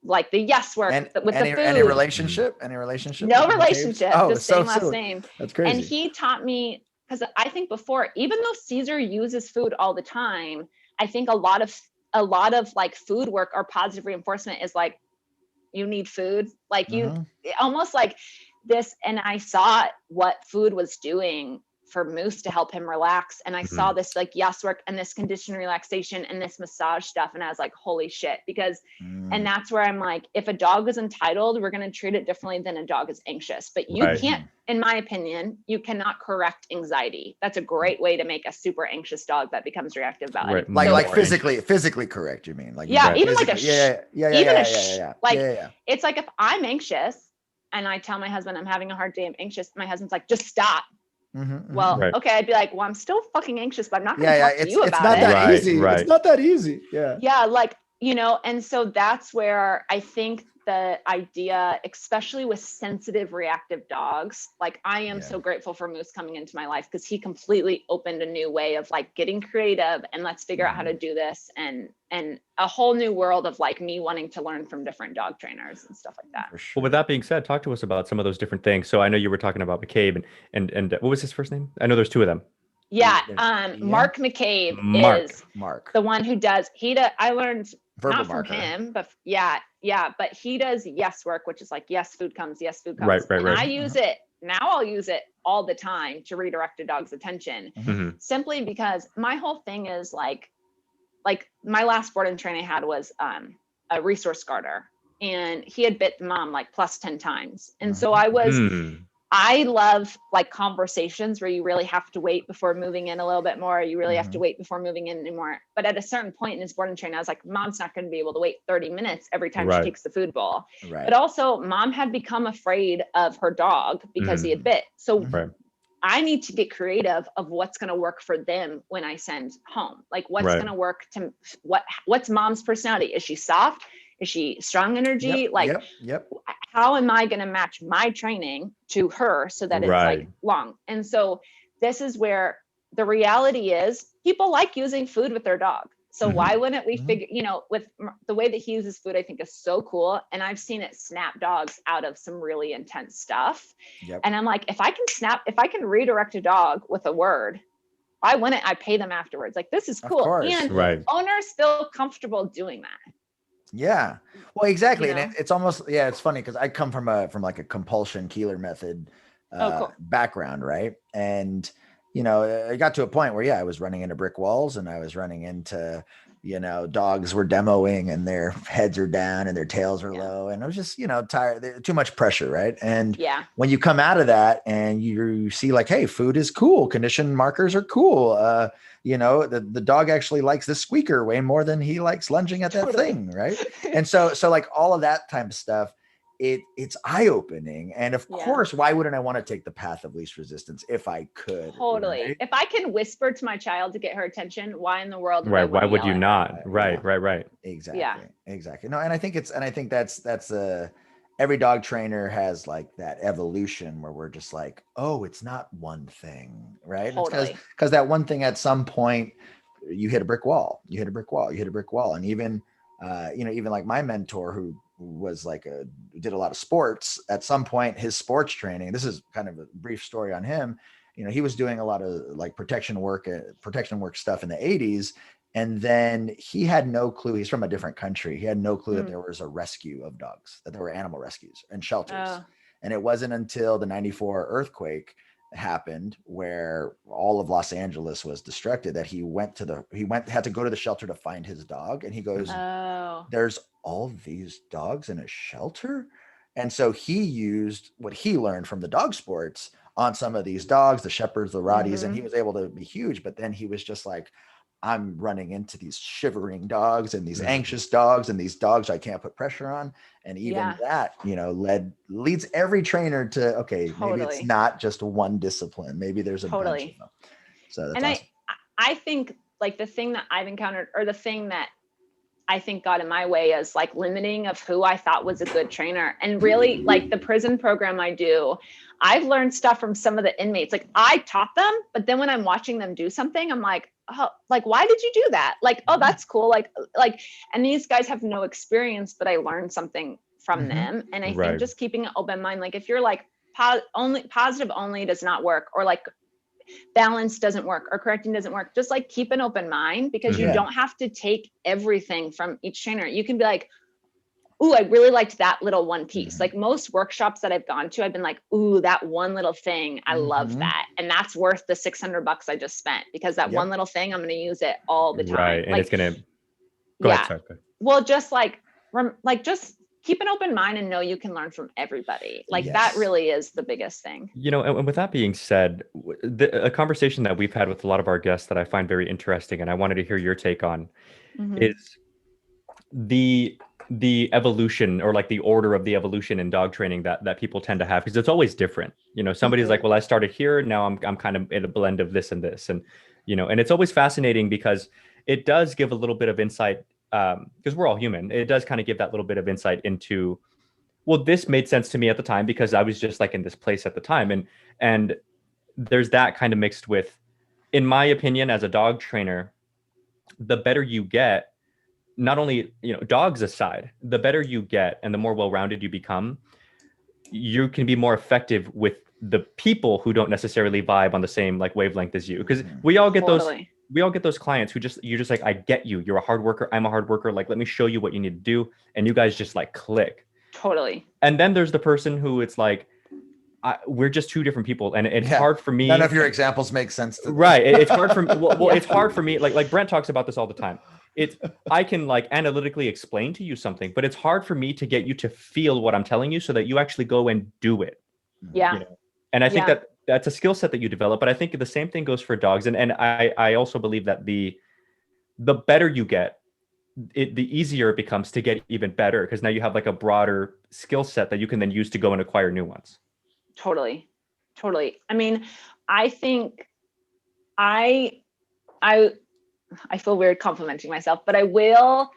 like the yes work with the food. Any relationship? No relationship. Oh, just so same last silly. name. That's crazy. And he taught me, because I think before, even though Cesar uses food all the time, I think a lot of like food work or positive reinforcement is like, you need food. Like you almost like this. And I saw what food was doing for Moose to help him relax. And I saw this like yes work and this conditioned relaxation and this massage stuff. And I was like, holy shit, because, and that's where I'm like, if a dog is entitled, we're going to treat it differently than a dog is anxious, but you can't, in my opinion, you cannot correct anxiety. That's a great way to make a super anxious dog that becomes reactive about it. Like physically correct, you mean? Like, even like a it's like if I'm anxious and I tell my husband I'm having a hard day, I'm anxious, my husband's like, just stop. Okay, I'd be like, well, I'm still fucking anxious, but I'm not going to talk to you about it. It's not that easy. It's not that easy. Yeah, like, you know, and so that's where I think the idea, especially with sensitive reactive dogs, like I am so grateful for Moose coming into my life because he completely opened a new way of like getting creative and let's figure out how to do this, and a whole new world of like me wanting to learn from different dog trainers and stuff like that. Well, with that being said, talk to us about some of those different things. So I know you were talking about McCabe and what was his first name? I know there's two of them. Mark McCabe is the one who does, I learned verbal not from him, but but he does yes work, which is like, yes, food comes. And I use it now I'll use it all the time to redirect a dog's attention, simply because my whole thing is like my last board and train I had was a resource guarder, and he had bit mom like plus 10 times. And so I love like conversations where you really have to wait before moving in a little bit more. You really have to wait before moving in anymore. But at a certain point in his board and train, I was like, mom's not going to be able to wait 30 minutes every time she takes the food bowl. But also mom had become afraid of her dog because he had bit. So I need to get creative of what's going to work for them when I send home. Like what's going to work to what's mom's personality? Is she soft? Is she strong energy? How am I going to match my training to her so that it's like long? And so this is where the reality is people like using food with their dog. So why wouldn't we figure, with the way that he uses food, I think is so cool. And I've seen it snap dogs out of some really intense stuff. And I'm like, if I can redirect a dog with a word, why wouldn't I pay them afterwards? Like, this is cool. And owners feel comfortable doing that. Yeah, well, exactly. And it's almost, it's funny because I come from like a compulsion Keeler method background. Right. And, it got to a point where, I was running into brick walls, and I was running into, dogs were demoing and their heads are down and their tails are low. And I was just, tired, too much pressure. Right. And when you come out of that and you see like, hey, food is cool. Condition markers are cool. The dog actually likes the squeaker way more than he likes lunging at that thing. Right. And so like all of that type of stuff, it's eye-opening. And of course, why wouldn't I want to take the path of least resistance if I could? Totally. Right? If I can whisper to my child to get her attention, why in the world? Why would you not? Right. Exactly. Yeah. Exactly. No, and I think that's every dog trainer has like that evolution where we're just like, oh, it's not one thing, right? Totally. Because that one thing at some point you hit a brick wall, and even even like my mentor who was like did a lot of sports, at some point his sports training, this is kind of a brief story on him, he was doing a lot of like protection work stuff in the 80s, and then he had no clue. He's from a different country. He had no clue that there was a rescue of dogs, that there were animal rescues and shelters. And it wasn't until the 94 earthquake happened where all of Los Angeles was destructed that he had to go to the shelter to find his dog. And he goes, there's all these dogs in a shelter. And so he used what he learned from the dog sports on some of these dogs, the shepherds, the Rotties, and he was able to be huge. But then he was just like, I'm running into these shivering dogs and these anxious dogs and these dogs I can't put pressure on. And even that, leads every trainer to, okay, maybe it's not just one discipline. Maybe there's a bunch of them. So that's awesome. I think like the thing that I've encountered, or the thing that I think got in my way, is like limiting of who I thought was a good trainer. And really like the prison program I do, I've learned stuff from some of the inmates. Like I taught them, but then when I'm watching them do something, I'm like, oh, like, why did you do that? Like, oh, that's cool. Like, and these guys have no experience, but I learned something from them. And I think just keeping an open mind, like if you're like positive only does not work, or like balance doesn't work, or correcting doesn't work, just like keep an open mind, because you don't have to take everything from each trainer. You can be like, ooh, I really liked that little one piece. Like most workshops that I've gone to, I've been like, ooh, that one little thing, I love that. And that's worth the $600 I just spent, because that one little thing, I'm going to use it all the time. Right. And like, it's going to go ahead. Sorry. Well, just just keep an open mind and know you can learn from everybody. Like that really is the biggest thing. And with that being said, a conversation that we've had with a lot of our guests that I find very interesting, and I wanted to hear your take on, is the evolution, or like the order of the evolution in dog training that people tend to have, because it's always different. Somebody's like, well, I started here, now I'm kind of in a blend of this and this, and and it's always fascinating because it does give a little bit of insight, because we're all human. It does kind of give that little bit of insight into, well, this made sense to me at the time because I was just like in this place at the time, and there's that kind of mixed with, in my opinion, as a dog trainer, the better you get, not only, dogs aside, the better you get and the more well-rounded you become, you can be more effective with the people who don't necessarily vibe on the same like wavelength as you. Because we all get those clients who you're just like, I get you. You're a hard worker. I'm a hard worker. Like, let me show you what you need to do. And you guys just like click. Totally. And then there's the person who it's like, we're just two different people, and it's hard for me. None of your examples make sense to right. It's hard for me. Well, it's hard for me. Like Brent talks about this all the time. I can like analytically explain to you something, but it's hard for me to get you to feel what I'm telling you so that you actually go and do it. Yeah. You know? And I think that's a skill set that you develop, but I think the same thing goes for dogs. And I also believe that the better you get, the easier it becomes to get even better, because now you have like a broader skill set that you can then use to go and acquire new ones. Totally. I mean, I think I feel weird complimenting myself, but I will,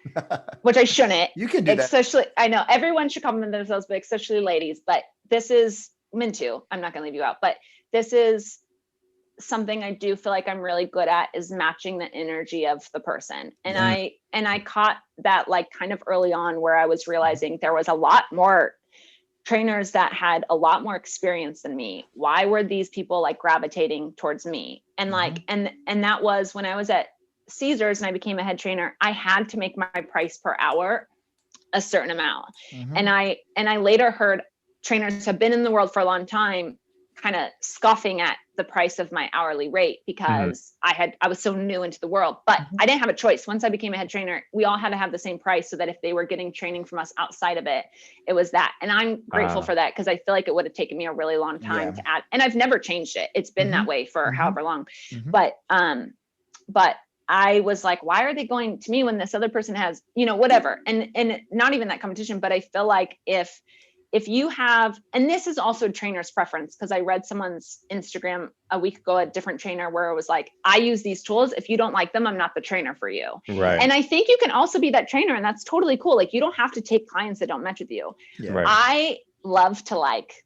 which I shouldn't. You can do that. Especially, I know everyone should compliment themselves, but especially ladies. But this is men too. I'm not going to leave you out, but this is something I do feel like I'm really good at, is matching the energy of the person. And I caught that like kind of early on, where I was realizing there was a lot more trainers that had a lot more experience than me. Why were these people like gravitating towards me? And like, and that was when I was at Cesars and I became a head trainer, I had to make my price per hour a certain amount. And I later heard trainers have been in the world for a long time kind of scoffing at the price of my hourly rate, because I was so new into the world, but I didn't have a choice. Once I became a head trainer, we all had to have the same price, so that if they were getting training from us outside of it, it was that. And I'm grateful for that, because I feel like it would have taken me a really long time to add, and I've never changed it. It's been that way for however long. But I was like, why are they going to me when this other person has, you know, whatever. And not even that competition, but I feel like if you have, and this is also trainer's preference, because I read someone's Instagram a week ago, a different trainer, where it was like, I use these tools. If you don't like them, I'm not the trainer for you. Right. And I think you can also be that trainer, and that's totally cool. Like, you don't have to take clients that don't match with you. Yeah. Right. I love to like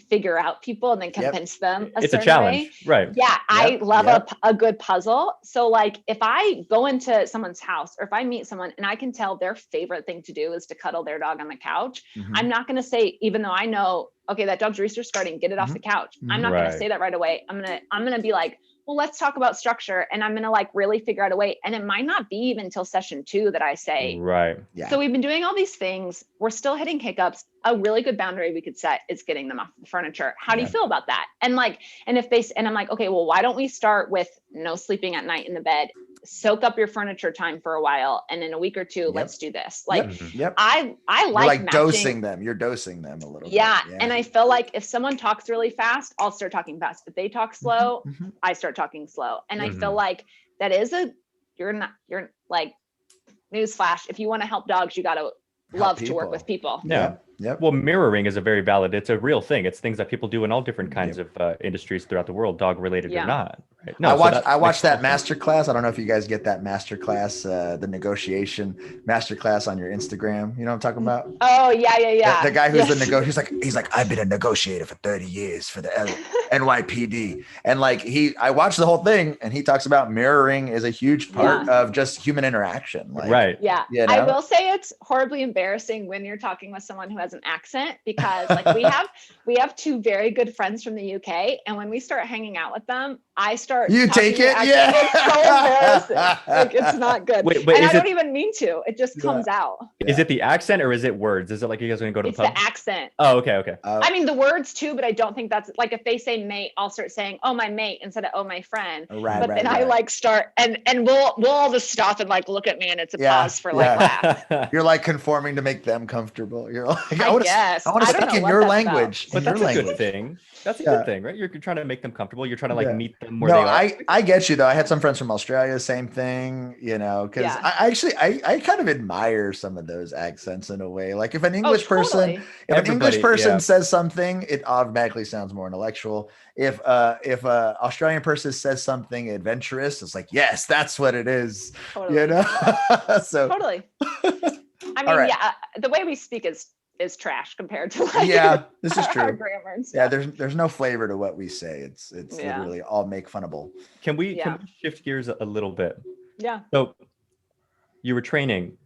figure out people and then convince them it's a challenge. Way. Right. Yeah. I love a good puzzle. So like, if I go into someone's house, or if I meet someone and I can tell their favorite thing to do is to cuddle their dog on the couch, I'm not going to say, even though I know, okay, that dog's research starting, get it off the couch. I'm not going to say that right away. I'm going to be like, well, let's talk about structure. And I'm going to like really figure out a way. And it might not be even until session 2 that I say, right. Yeah. So we've been doing all these things. We're still hitting hiccups. A really good boundary we could set is getting them off the furniture. How do you feel about that? And like, and I'm like, okay, well, why don't we start with no sleeping at night in the bed, soak up your furniture time for a while. And in a week or two, let's do this. Like, I like matching. Dosing them. You're dosing them a little bit. Yeah. And I feel like if someone talks really fast, I'll start talking fast. If they talk slow, I start talking slow. And I feel like that is you're like, newsflash. If you want to help dogs, you got to love to work with people. Yeah. Yep. Well, mirroring is it's a real thing. It's things that people do in all different kinds of industries throughout the world, dog related or not. Right? No, I watched that masterclass. I don't know if you guys get that masterclass, the negotiation masterclass on your Instagram. You know what I'm talking about? Oh yeah. The guy who's the negotiator, he's like, I've been a negotiator for 30 years for the NYPD. And like I watched the whole thing, and he talks about mirroring is a huge part of just human interaction. Like, right. Yeah. You know? I will say it's horribly embarrassing when you're talking with someone who has an accent, because like we have 2 very good friends from the UK, and when we start hanging out with them, I start take it. Yeah. It's so embarrassing. Like, it's not good. Wait, and I don't even mean to. It just comes out. Is it the accent or is it words? Is it like you guys are going to go to the pub? It's the accent. Oh, okay. I mean, the words too, but I don't think that's like, if they say mate, I'll start saying, oh, my mate, instead of, oh, my friend. I like start and we'll all just stop and like look at me, and it's a pause for like laugh. You're like conforming to make them comfortable. You're like, I want to speak in your language. But that's a good thing. That's a good thing, right? You're trying to make them comfortable. You're trying to like meet them where they are. I get you though. I had some friends from Australia, same thing, you know, because I kind of admire some of those accents in a way. Like if an English person says something, it automatically sounds more intellectual. If a Australian person says something adventurous, it's like, yes, that's what it is. Totally. You know? So totally. I mean, the way we speak is trash compared to like this is true. Our grammar and stuff. There's no flavor to what we say. It's literally all make funnable. Can we shift gears a little bit? Yeah. So you were training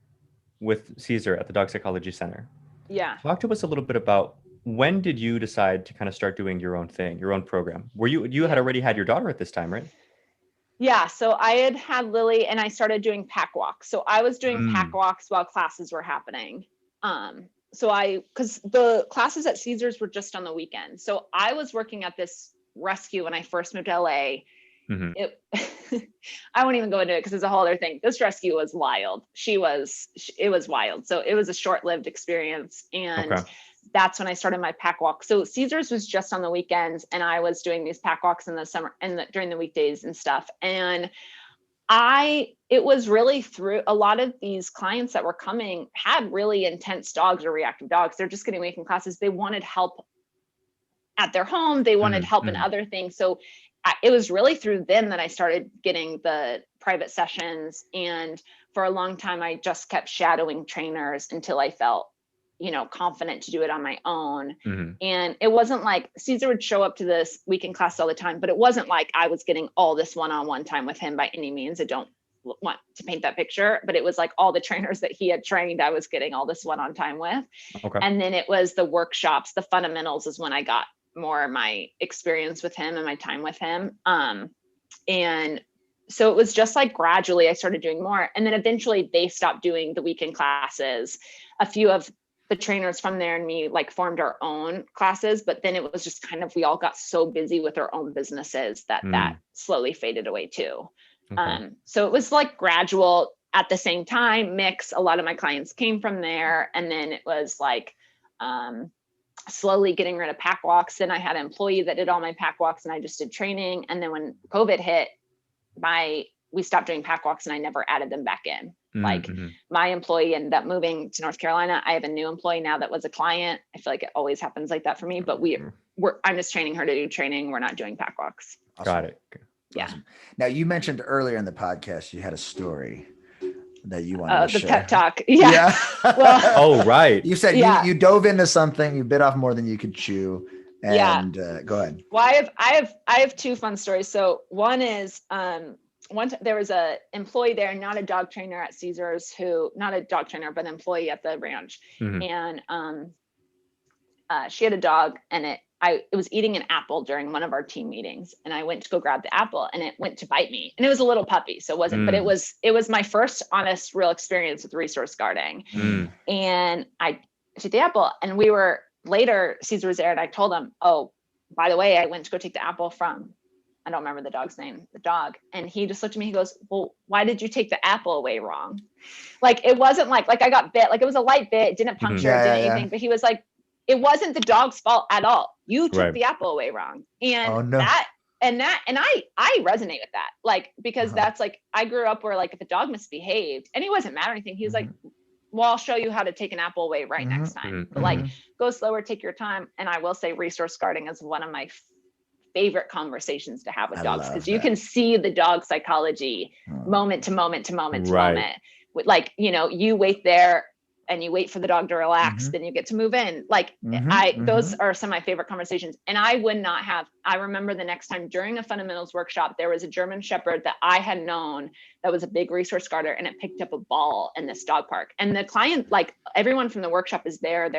with Cesar at the Dog Psychology Center. Yeah. Talk to us a little bit about, when did you decide to kind of start doing your own thing, your own program? Were you had already had your daughter at this time, right? Yeah. So I had Lily, and I started doing pack walks. So I was doing pack walks while classes were happening. because the classes at Cesars were just on the weekend. So I was working at this rescue when I first moved to LA. I won't even go into it because it's a whole other thing. This rescue was wild. It was wild. So it was a short-lived experience. And that's when I started my pack walk. So Cesars was just on the weekends, and I was doing these pack walks in the summer and during the weekdays and stuff. And it was really through a lot of these clients that were coming had really intense dogs or reactive dogs. They're just getting away from classes. They wanted help at their home. They wanted help in other things. So it was really through them that I started getting the private sessions. And for a long time, I just kept shadowing trainers until I felt, confident to do it on my own. And it wasn't like Cesar would show up to this weekend class all the time, but it wasn't like I was getting all this one-on-one time with him by any means. I don't want to paint that picture, but it was like all the trainers that he had trained, I was getting all this one-on time with. And then it was the workshops, the fundamentals is when I got more of my experience with him and my time with him. And so it was just like gradually I started doing more. And then eventually they stopped doing the weekend classes. A few of the trainers from there and me like formed our own classes, but then it was just kind of, we all got so busy with our own businesses that slowly faded away too. So it was like gradual at the same time mix. A lot of my clients came from there. And then it was like, slowly getting rid of pack walks. Then I had an employee that did all my pack walks and I just did training. And then when COVID hit, we stopped doing pack walks and I never added them back in. My employee ended up moving to North Carolina. I have a new employee now that was a client. I feel like it always happens like that for me, but I'm just training her to do training. We're not doing pack walks. Awesome. Got it. Yeah. Awesome. Now you mentioned earlier in the podcast, you had a story that you wanted to the share. pep talk. Yeah. Well, right. You said you dove into something, you bit off more than you could chew. And go ahead. Well, I have two fun stories. So one is there was a employee there, not a dog trainer at Cesars, not a dog trainer, but an employee at the ranch. And she had a dog and it was eating an apple during one of our team meetings. And I went to go grab the apple and it went to bite me. And it was a little puppy. So it wasn't, but it was my first honest, real experience with resource guarding. And I took the apple and we were later, Cesar was there and I told him, oh, by the way, I went to go take the apple from, I don't remember the dog's name, the dog. And he just looked at me, he goes, well, why did you take the apple away wrong? Like, it wasn't like I got bit, like it was a light bit, didn't puncture, didn't anything, but he was like, it wasn't the dog's fault at all. You took the apple away wrong. And I resonate with that. Like, because that's like, I grew up where like, if a dog misbehaved and he wasn't mad or anything, he was like, well, I'll show you how to take an apple away next time. But like, go slower, take your time. And I will say resource guarding is one of my favorite conversations to have with dogs, because you can see the dog psychology moment to moment to moment to moment. Like, you wait there and you wait for the dog to relax, then you get to move in. Like those are some of my favorite conversations. And I remember the next time during a fundamentals workshop, there was a German Shepherd that I had known that was a big resource guarder, and it picked up a ball in this dog park. And the client, like everyone from the workshop is there,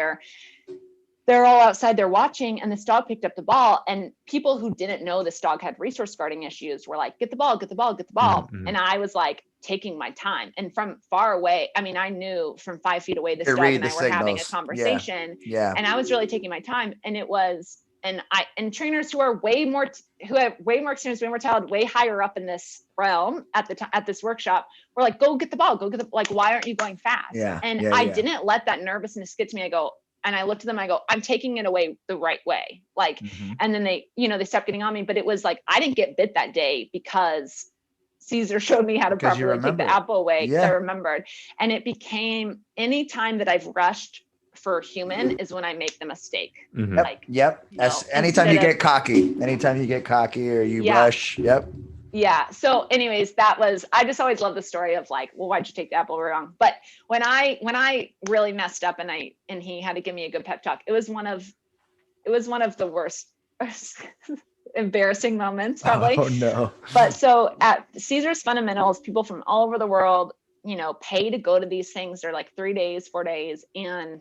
they're all outside, they're watching, and this dog picked up the ball, and people who didn't know this dog had resource guarding issues were like, get the ball, get the ball, get the ball. And I was like taking my time. And from far away, I mean, I knew from 5 feet away, this dog and I were having a conversation. And I was really taking my time. And it was, and trainers who have way more experience, way more talent, way higher up in this realm at this workshop were like, go get the ball, like, why aren't you going fast? I didn't let that nervousness get to me. And I looked at them, I go, I'm taking it away the right way. Like, and then they stopped getting on me, but it was like, I didn't get bit that day because Cesar showed me how to properly take the apple away. I remembered. And it became, any time that I've rushed for human is when I make the mistake. Like, anytime you get cocky or you rush. Yeah. So anyways, I just always love the story of like, well, why'd you take the apple wrong? But when I really messed up and he had to give me a good pep talk, it was one of the worst embarrassing moments probably. Oh no. But so at Cesars Fundamentals, people from all over the world, pay to go to these things. They're like 3 days, 4 days. And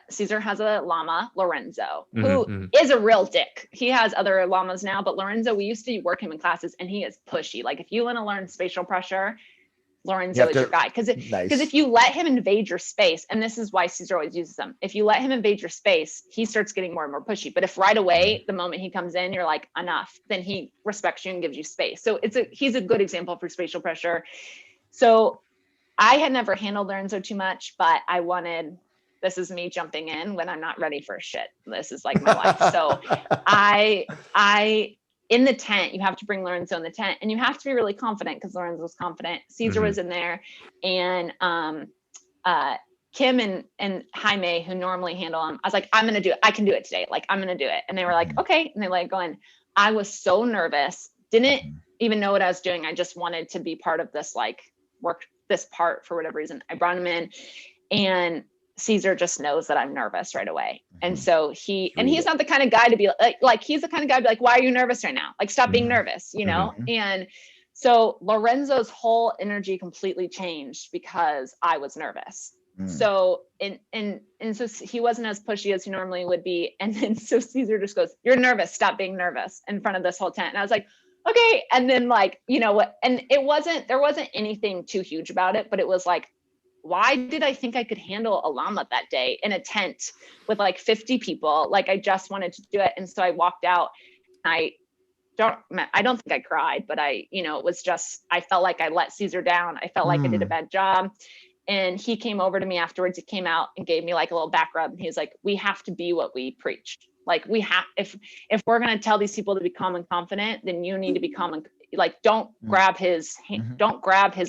Cesar has a llama, Lorenzo, who is a real dick. He has other llamas now, but Lorenzo, we used to work him in classes and he is pushy. Like if you want to learn spatial pressure, Lorenzo is your guy. Because if you let him invade your space, and this is why Cesar always uses them, if you let him invade your space, he starts getting more and more pushy. But if right away, the moment he comes in, you're like, enough, then he respects you and gives you space. So he's a good example for spatial pressure. So I had never handled Lorenzo too much, but this is me jumping in when I'm not ready for shit. This is like my life. So in the tent, you have to bring Lorenzo in the tent, and you have to be really confident because Lorenzo was confident. Cesar was in there, and Kim and Jaime, who normally handle him, I was like, I'm going to do it. I can do it today. Like, I'm going to do it. And they were like, okay. And they like going, I was so nervous. Didn't even know what I was doing. I just wanted to be part of this, like work this part for whatever reason. I brought him in, and Cesar just knows that I'm nervous right away. And so he's not the kind of guy to be like, he's the kind of guy to be like, why are you nervous right now? Like, stop being nervous, you know? And so Lorenzo's whole energy completely changed because I was nervous. So, and so he wasn't as pushy as he normally would be. And then, so Cesar just goes, you're nervous. Stop being nervous in front of this whole tent. And I was like, okay. And then like, you know what? And there wasn't anything too huge about it, but it was like, why did I think I could handle a llama that day in a tent with like 50 people? Like, I just wanted to do it. And so I walked out. I don't think I cried, but it was just, I felt like I let Cesar down. I felt like I did a bad job. And he came over to me afterwards. He came out and gave me like a little back rub. And he was like, we have to be what we preach. Like, we have, if we're going to tell these people to be calm and confident, then you need to be calm and like, don't grab his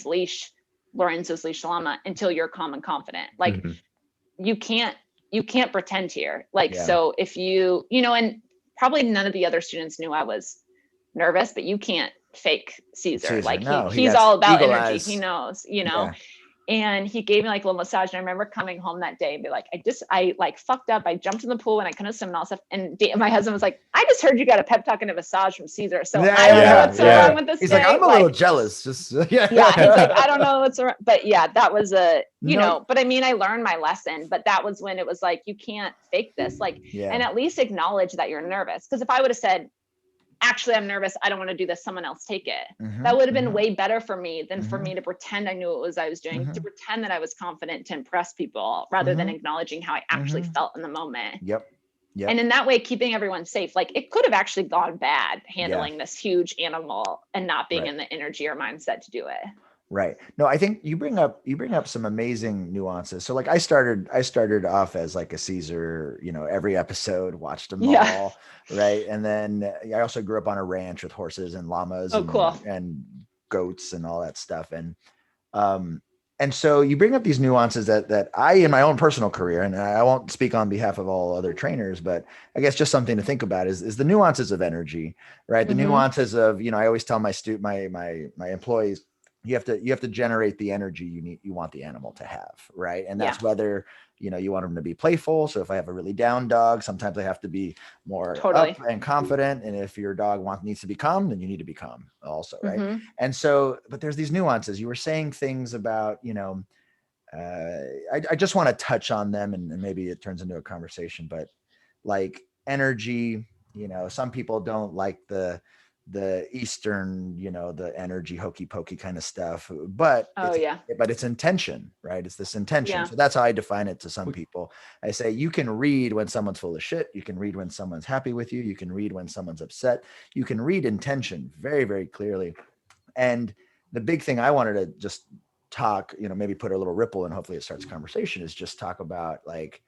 leash, Lorenzo's leash llama, until you're calm and confident. Like, you can't pretend here. Like, so if and probably none of the other students knew I was nervous, but you can't fake Cesar. Like, he's all about energy. He knows, And he gave me like a little massage. And I remember coming home that day and be like, I like fucked up. I jumped in the pool and I couldn't swim and all stuff. And my husband was like, I just heard you got a pep talk and a massage from Cesar. So I don't know what's wrong with this. He's like, I'm a little jealous. Just He's like, I don't know what's wrong. But yeah, that was but I mean, I learned my lesson, but that was when it was like, you can't fake this. Like, and at least acknowledge that you're nervous. Because if I would have said, actually, I'm nervous, I don't want to do this, someone else take it. That would have been way better for me than for me to pretend I knew what it was I was doing, to pretend that I was confident to impress people rather than acknowledging how I actually felt in the moment. Yep. And in that way, keeping everyone safe. Like, it could have actually gone bad handling this huge animal and not being in the energy or mindset to do it. Right. No, I think you bring up some amazing nuances. So like I started off as like a Cesar, every episode, watched them all. Right. And then I also grew up on a ranch with horses and llamas and goats and all that stuff. And so you bring up these nuances that I, in my own personal career, and I won't speak on behalf of all other trainers, but I guess just something to think about is the nuances of energy, right? The nuances of, I always tell my employees, you have to generate the energy you want the animal to have, right? And that's whether you want them to be playful. So if I have a really down dog, sometimes I have to be more up and confident. And if your dog needs to be calm, then you need to be calm also, right? And so, but there's these nuances. You were saying things about, I just want to touch on them, and maybe it turns into a conversation. But like energy, some people don't like the Eastern, the energy hokey pokey kind of stuff, but it's intention, right? It's this intention. So that's how I define it to some people. I say, you can read when someone's full of shit. You can read when someone's happy with you. You can read when someone's upset. You can read intention very, very clearly. And the big thing I wanted to just talk, maybe put a little ripple and hopefully it starts a conversation, is just talk about like,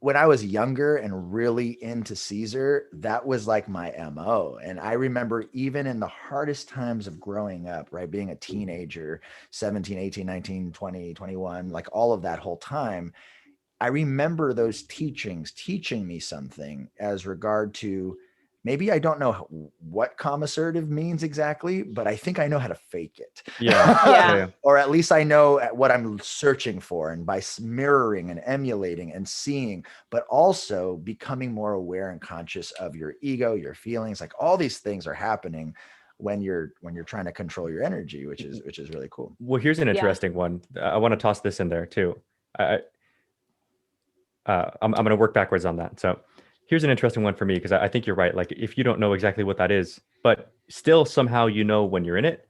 when I was younger and really into Cesar, that was like my MO. And I remember even in the hardest times of growing up, right, being a teenager, 17, 18, 19, 20, 21, like all of that whole time, I remember those teachings teaching me something as regard to, maybe I don't know what calm assertive means exactly, but I think I know how to fake it. Yeah. Or at least I know what I'm searching for, and by mirroring and emulating and seeing, but also becoming more aware and conscious of your ego, your feelings, like all these things are happening when you're trying to control your energy, which is really cool. Well, here's an interesting one. I want to toss this in there too. I'm going to work backwards on that. So here's an interesting one for me, because I think you're right. Like, if you don't know exactly what that is, but still somehow when you're in it,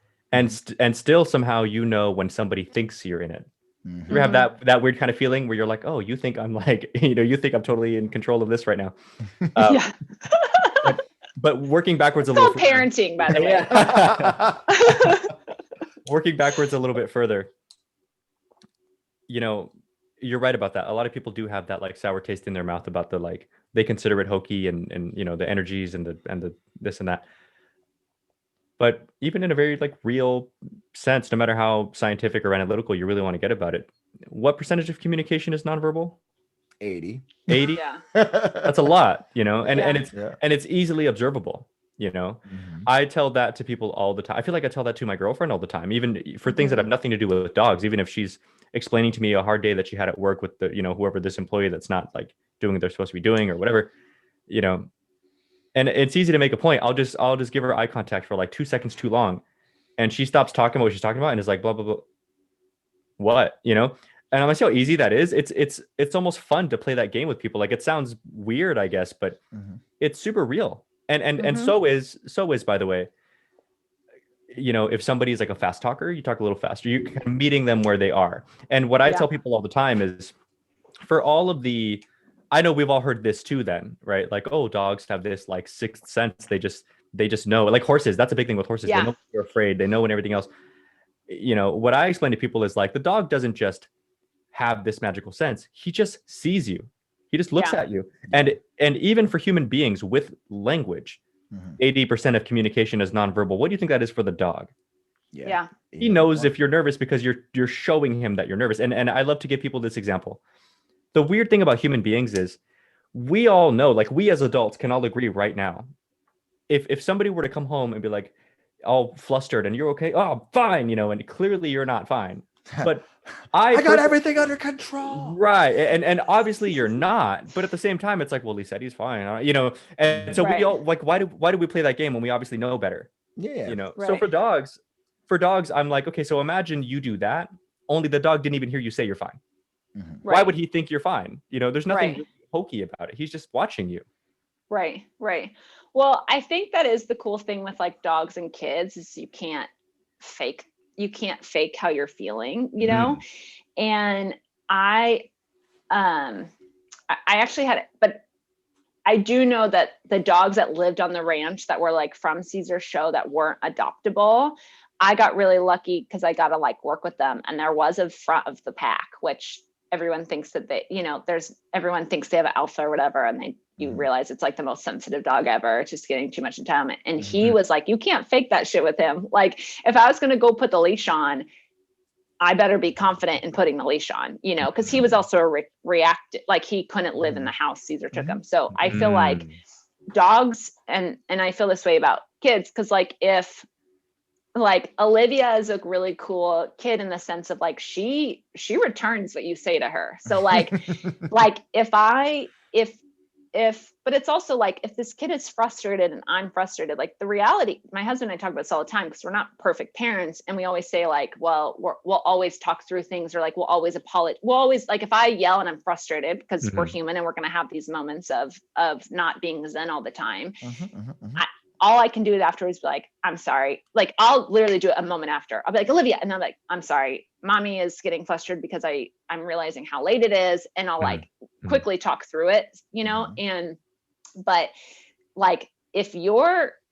and still somehow when somebody thinks you're in it. Mhm. You ever have that weird kind of feeling where you're like, oh, you think I'm like, you think I'm totally in control of this right now. Yeah. But working backwards It's a little called parenting, by the way. Yeah. Working backwards a little bit further, you're right about that. A lot of people do have that like sour taste in their mouth about the like they consider it hokey and the energies and the this and that. But even in a very like real sense, no matter how scientific or analytical you really want to get about it, what percentage of communication is nonverbal? 80. 80? Yeah. That's a lot, and Yeah. it's easily observable, Mhm. I tell that to people all the time. I feel like I tell that to my girlfriend all the time, even for things that have nothing to do with dogs, even if she's explaining to me a hard day that she had at work with the, whoever this employee that's not like doing what they're supposed to be doing or whatever, and it's easy to make a point. I'll just give her eye contact for like 2 seconds too long, and she stops talking about what she's talking about and is like, blah, blah, blah. What, And I'm like, see how easy that is. It's almost fun to play that game with people. Like it sounds weird, I guess, but it's super real. And so is by the way, if somebody's like a fast talker, you talk a little faster. You're kind of meeting them where they are. And what I tell people all the time is, for all of the, I know we've all heard this too then, right? Like, oh, dogs have this like sixth sense. They just know. Like horses, that's a big thing with horses. They know when you're afraid. They know when everything else. What I explain to people is like the dog doesn't just have this magical sense. He just sees you. He just looks at you. And even for human beings with language, 80% of communication is nonverbal. What do you think that is for the dog? Yeah. He knows if you're nervous because you're showing him that you're nervous. And I love to give people this example. The weird thing about human beings is we all know, like we as adults can all agree right now. If somebody were to come home and be like all flustered and you're okay, oh, fine, and clearly you're not fine. But I got everything under control. Right. And obviously you're not, but at the same time, it's like, well, he said he's fine. And so we all like, why do we play that game when we obviously know better? Yeah. So for dogs, I'm like, okay, so imagine you do that. Only the dog didn't even hear you say you're fine. Why would he think you're fine? There's nothing really hokey about it. He's just watching you. Right. Well, I think that is the cool thing with like dogs and kids is you can't fake how you're feeling, and I actually had it, but I do know that the dogs that lived on the ranch that were like from Cesar's show that weren't adoptable, I got really lucky because I got to like work with them, and there was a front of the pack, which everyone thinks that they, everyone thinks they have an alpha or whatever, and you realize it's like the most sensitive dog ever. It's just getting too much attention. And he was like, you can't fake that shit with him. Like if I was going to go put the leash on, I better be confident in putting the leash on, because he was also a reactive, like he couldn't live in the house Cesar took him. So I feel like dogs, and I feel this way about kids, because like if like Olivia is a really cool kid in the sense of like she returns what you say to her. So like like but it's also like if this kid is frustrated and I'm frustrated, like the reality, my husband and I talk about this all the time because we're not perfect parents, and we always say like, well, we'll always talk through things, or like we'll always apologize. We'll always, like if I yell and I'm frustrated because we're human and we're going to have these moments of not being zen all the time. All I can do is afterwards be like, I'm sorry. Like I'll literally do it a moment after. I'll be like, Olivia, and I'm like, I'm sorry. Mommy is getting flustered because I'm realizing how late it is. And I'll like quickly talk through it, but like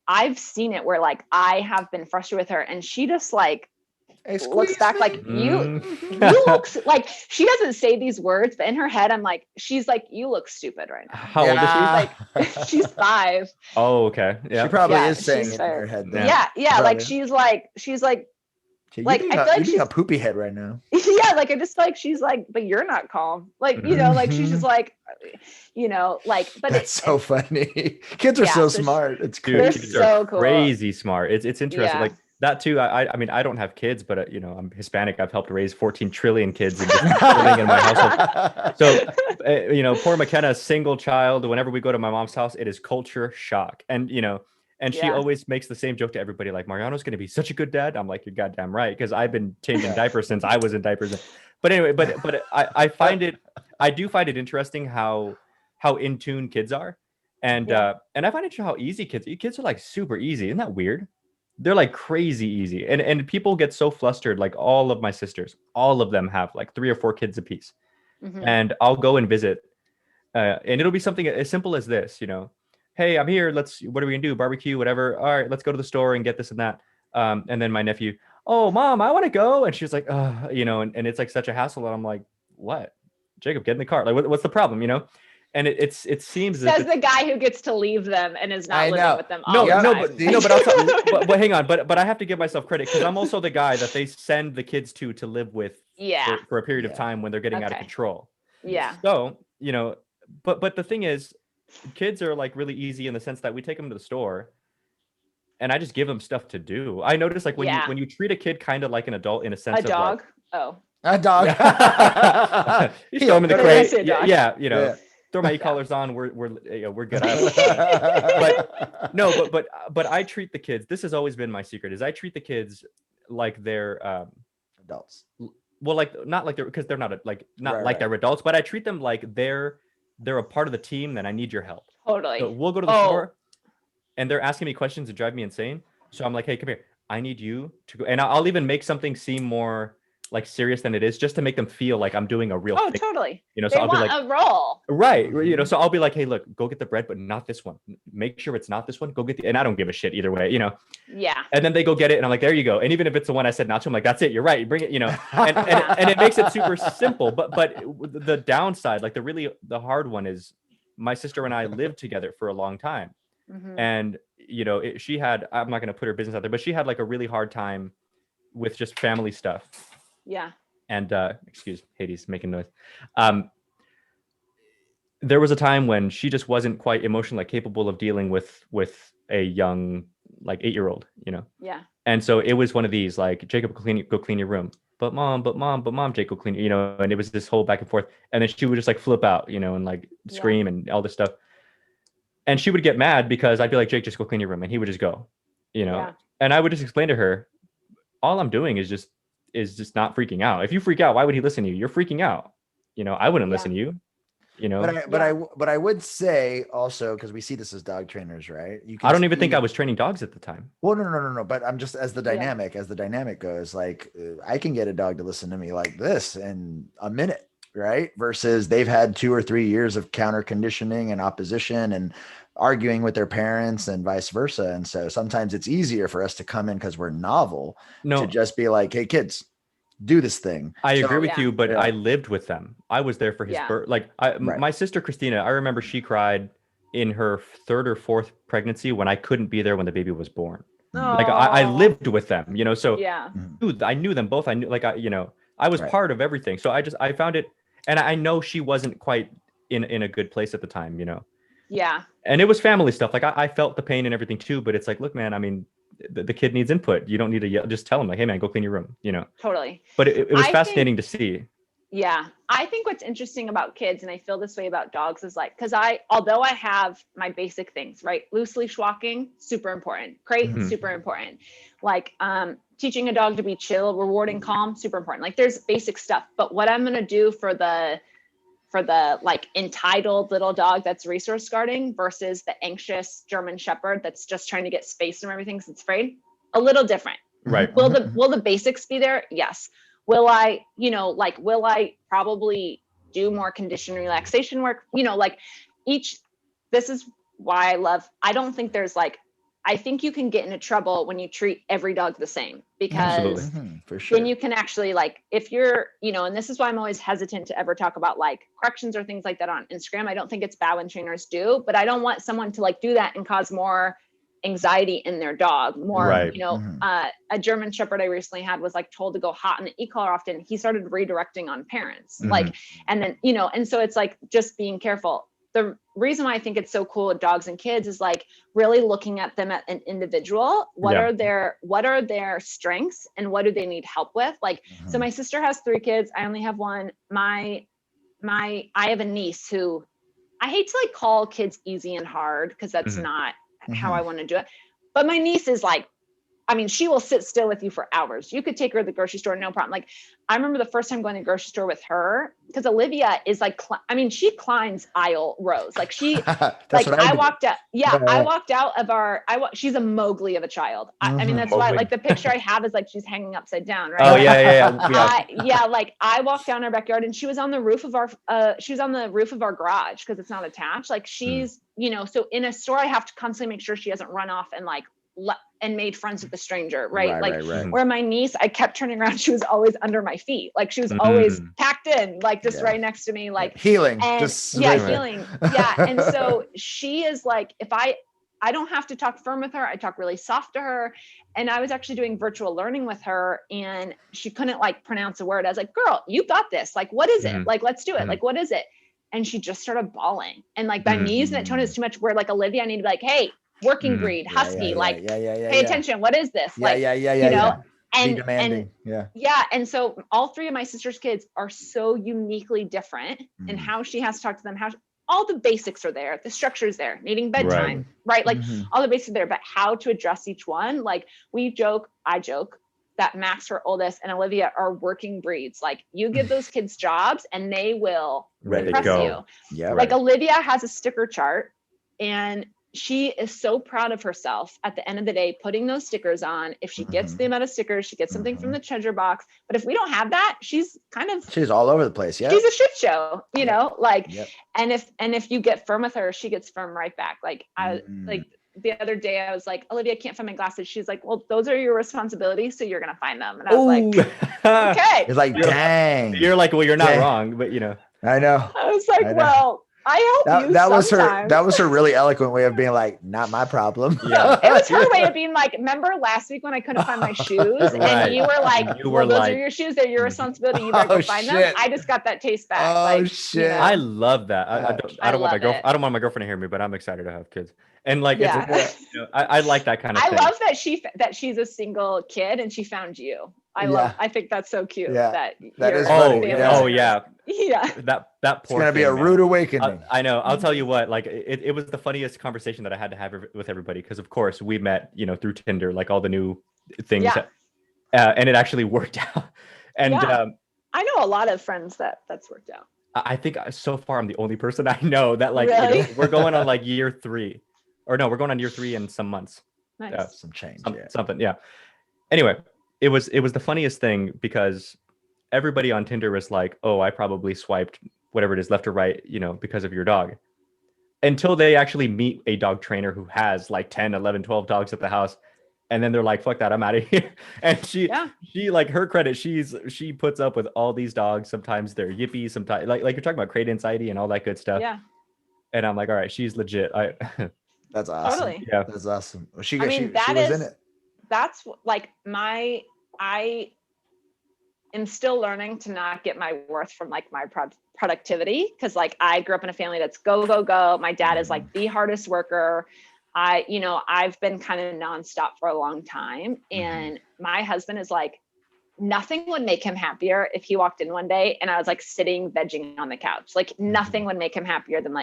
I've seen it where like I have been frustrated with her and she just like looks back like you look like, she doesn't say these words, but in her head, I'm like, she's like, you look stupid right now. How old is she? Like she's 5. Oh, okay. Yeah. She probably is saying it in her head. Then. Yeah. Like she's like, like I feel like she's a poopy head right now. Yeah, like I just feel like she's like, but you're not calm. Like, like she's just like, like, but that's so funny. Kids are so smart. It's crazy. They're so cool. Crazy smart. It's interesting. Yeah. Like that too. I mean, I don't have kids, but I'm Hispanic. I've helped raise 14 trillion kids and living in my household. So, poor McKenna, single child. Whenever we go to my mom's house, it is culture shock. And and she always makes the same joke to everybody, like, Mariano's going to be such a good dad. I'm like, you're goddamn right, because I've been changing diapers since I was in diapers. But anyway, but I do find it interesting how in tune kids are, and I find it how easy kids are like super easy. Isn't that weird? they're like crazy easy. And people get so flustered. Like all of my sisters, all of them have like 3 or 4 kids apiece. And I'll go and visit. And it'll be something as simple as this, hey, I'm here. What are we gonna do? Barbecue, whatever. All right, let's go to the store and get this and that. And then my nephew, oh, mom, I want to go. And she's like, and it's like such a hassle. And I'm like, what? Jacob, get in the car. Like, what's the problem? And it seems says the guy who gets to leave them and is not living with them. But hang on. But I have to give myself credit because I'm also the guy that they send the kids to live with for a period of time when they're getting out of control. Yeah. So, but the thing is, kids are like really easy in the sense that we take them to the store and I just give them stuff to do. I notice like when you treat a kid kind of like an adult in a sense a dog. A dog. You throw them in the crate. Yeah. Throw my e-collars on. We're good. But I treat the kids. This has always been my secret. Is I treat the kids like they're adults. Well, like not like they're because they're not they're adults, but I treat them like they're a part of the team. Then I need your help. Totally. So we'll go to the store, and they're asking me questions that drive me insane. So I'm like, hey, come here. I need you to go, and I'll even make something seem more like serious than it is, just to make them feel like I'm doing a real thing. Totally. So they I'll want be like, a role. Right. So I'll be like, hey, look, go get the bread, but not this one. Make sure it's not this one. Go get and I don't give a shit either way, Yeah. And then they go get it, and I'm like, there you go. And even if it's the one I said not to, I'm like, that's it. You're right. Bring it, and it makes it super simple. But the downside, like the hard one is my sister and I lived together for a long time. And, she had, I'm not going to put her business out there, but she had like a really hard time with just family stuff. Yeah. And excuse Hades making noise. There was a time when she just wasn't quite emotionally capable of dealing with a young like 8-year-old, Yeah. And so it was one of these like, Jacob, go clean your room. But mom, Jacob, clean, and it was this whole back and forth. And then she would just like flip out, and like scream and all this stuff. And she would get mad because I'd be like, Jake, just go clean your room. And he would just go, and I would just explain to her, all I'm doing is just not freaking out. If you freak out, why would he listen to you? You're freaking out. I wouldn't listen to you. But I would say also, because we see this as dog trainers, right? I don't even think I was training dogs at the time. Well, no. But I'm just as the dynamic goes, like I can get a dog to listen to me like this in a minute, right? Versus they've had 2 or 3 years of counter conditioning and opposition and arguing with their parents and vice versa. And so sometimes it's easier for us to come in because we're novel to just be like, hey kids, do this thing. I agree with you, but I lived with them. I was there for his birth. Like my sister Christina, I remember she cried in her 3rd or 4th pregnancy when I couldn't be there when the baby was born. Like I lived with them, so dude, I knew them both. I knew I was part of everything. So I found it, and I know she wasn't quite in a good place at the time, Yeah. And it was family stuff. Like I felt the pain and everything too, but it's like, look, man, I mean, the kid needs input. You don't need to just tell him like, hey man, go clean your room, Totally. But it was fascinating to see. Yeah. I think what's interesting about kids, and I feel this way about dogs, is like, although I have my basic things, right? Loose leash walking, super important. Crate, super important. Like, teaching a dog to be chill, rewarding, calm, super important. Like there's basic stuff, but what I'm going to do for the like entitled little dog that's resource guarding versus the anxious German Shepherd that's just trying to get space from everything because it's afraid, a little different. Right. Will the basics be there? Yes. Will I probably do more condition relaxation work? This is why I don't think there's I think you can get into trouble when you treat every dog the same, because for sure. then you can actually if you're, and this is why I'm always hesitant to ever talk about corrections or things like that on Instagram. I don't think it's bad when trainers do, but I don't want someone to do that and cause more anxiety in their dog. More, a German Shepherd I recently had was told to go hot in the e-collar often. He started redirecting on parents, and then, and so it's just being careful. The reason why I think it's so cool with dogs and kids is really looking at them at an individual. What are their strengths and what do they need help with? So my sister has 3 kids. I only have 1. I have a niece who I hate to call kids easy and hard, because that's not how I want to do it. But my niece is I mean, she will sit still with you for hours. You could take her to the grocery store, no problem. Like, I remember the first time going to the grocery store with her, because Olivia is like, she climbs aisle rows. Like like I walked out. Yeah, I walked out of she's a Mowgli of a child. I mean, that's why, like, the picture I have is like, she's hanging upside down, right? Oh, yeah. Like I walked down our backyard and she was on the roof of our garage, because it's not attached. Like, she's, so in a store, I have to constantly make sure she doesn't run off and like, and made friends with the stranger, right? Right. Where my niece, I kept turning around, she was always under my feet, like she was always packed in, like just right next to me, like healing, healing. Yeah. And so she is like, if I don't have to talk firm with her, I talk really soft to her. And I was actually doing virtual learning with her, and she couldn't like pronounce a word. I was like, girl, you got this. Like, what is it? Like, let's do it. Like, what is it? And she just started bawling. And like, by me using that tone is too much, where like Olivia, I need to be like, hey, working breed, husky, pay attention. What is this? And demanding. And so all three of my sister's kids are so uniquely different in how she has to talk to them. How all the basics are there, the structure is there, needing bedtime, right? Like all the basics are there, but how to address each one. Like I joke that Max, her oldest, and Olivia are working breeds. Like, you give those kids jobs and they will impress you. Yeah, like Olivia has a sticker chart, and she is so proud of herself at the end of the day, putting those stickers on. If she gets the amount of stickers, she gets something from the treasure box. But if we don't have that, she's all over the place. Yeah. She's a shit show, and if you get firm with her, she gets firm right back. Like like the other day I was like, Olivia, I can't find my glasses. She's like, well, those are your responsibilities, so you're going to find them. And I was like, okay. It's like, dang. You're like, well, you're not wrong, but I know. I was like, well, I help you. That was her really eloquent way of being like, not my problem. Yeah. It was her way of being like, remember last week when I couldn't find my shoes and you were like, those are your shoes, they're your responsibility, you better go find them. I just got that taste back. I love that. I don't want my girlfriend to hear me, but I'm excited to have kids. And like, I like that kind of thing. I love that she's a single kid and she found you. I think that's so cute. That is funny. Yeah. That it's gonna be a rude awakening. I know. I'll tell you what. Like, it was the funniest conversation that I had to have with everybody, because of course we met, through Tinder, like all the new things, and it actually worked out. And I know a lot of friends that's worked out. I think so far I'm the only person I know that we're going on like year 3, or no, we're going on year 3 in some months. Nice. Some change. Something. Yeah. Anyway. It was the funniest thing, because everybody on Tinder was like, oh, I probably swiped whatever it is, left or right, because of your dog. Until they actually meet a dog trainer who has like 10, 11, 12 dogs at the house. And then they're like, fuck that, I'm out of here. And she like, her credit, she puts up with all these dogs. Sometimes they're yippy, sometimes like you're talking about crate anxiety and all that good stuff. Yeah. And I'm like, all right, she's legit. That's awesome. Totally. Yeah. That's awesome. She was in it. That's like I am still learning to not get my worth from like my productivity. Cause like I grew up in a family that's go, go, go. My dad is like the hardest worker. I've been kind of nonstop for a long time. And my husband is like, nothing would make him happier if he walked in one day and I was like sitting, vegging on the couch. Like nothing would make him happier than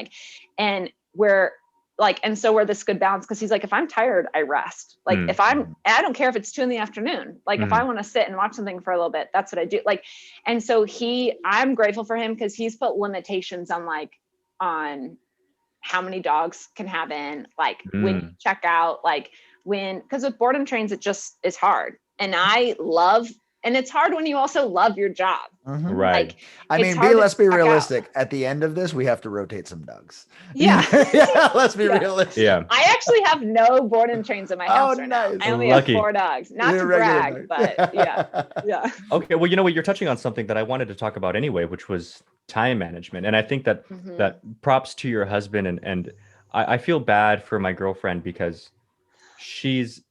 so we're this good balance, because he's like, if I'm tired, I rest. Like I don't care if it's 2 p.m. Like if I want to sit and watch something for a little bit, that's what I do. Like, and so I'm grateful for him, because he's put limitations on how many dogs can have in, like when you check out, like because with boredom trains, it just is hard. And and it's hard when you also love your job. Right. Like, let's be realistic. At the end of this, we have to rotate some dogs. Yeah. Let's be realistic. Yeah. I actually have no boredom trains in my house right now. I only have 4 dogs. Not to brag, but yeah. Okay. Well, you know what? You're touching on something that I wanted to talk about anyway, which was time management. And I think that that props to your husband. And I feel bad for my girlfriend, because she's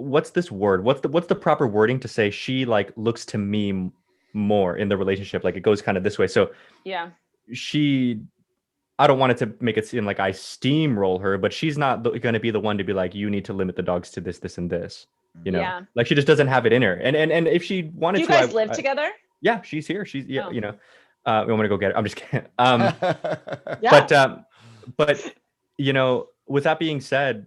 what's this word? What's the proper wording to say? She like looks to me more in the relationship. Like it goes kind of this way. So yeah, I don't want it to make it seem like I steamroll her, but she's not going to be the one to be like, you need to limit the dogs to this, this, and this, like she just doesn't have it in her. And if she wanted to, you guys live together? Yeah, she's here. She's we want to go get her. I'm just kidding. But with that being said,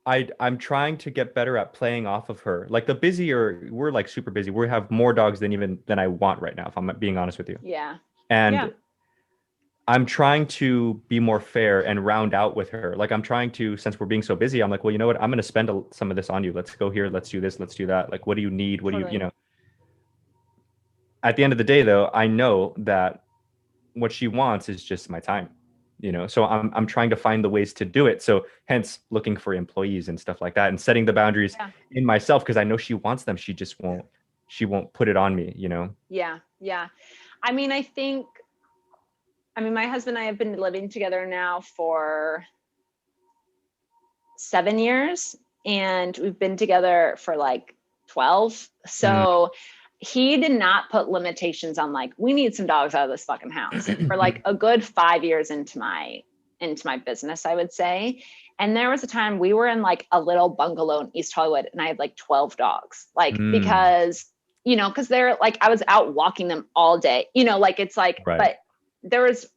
I'm trying to get better at playing off of her. Like the busier, we're like super busy. We have more dogs than I want right now, if I'm being honest with you. Yeah. And Yeah. I'm trying to be more fair and round out with her. Like I'm trying to, since we're being so busy, I'm like, well, you know what? I'm going to spend some of this on you. Let's go here. Let's do this. Let's do that. Like, what do you need? What do Totally. at the end of the day, though, I know that what she wants is just my time, so I'm trying to find the ways to do it. So hence looking for employees and stuff like that and setting the boundaries in myself, because I know she wants them. She just won't put it on me, Yeah. I mean, my husband and I have been living together now for 7 years, and we've been together for like 12. So he did not put limitations on like, we need some dogs out of this fucking house for like a good 5 years into my business, I would say. And there was a time we were in like a little bungalow in East Hollywood, and I had like 12 dogs, like, because, because they're like, I was out walking them all day, like it's like, right. But there was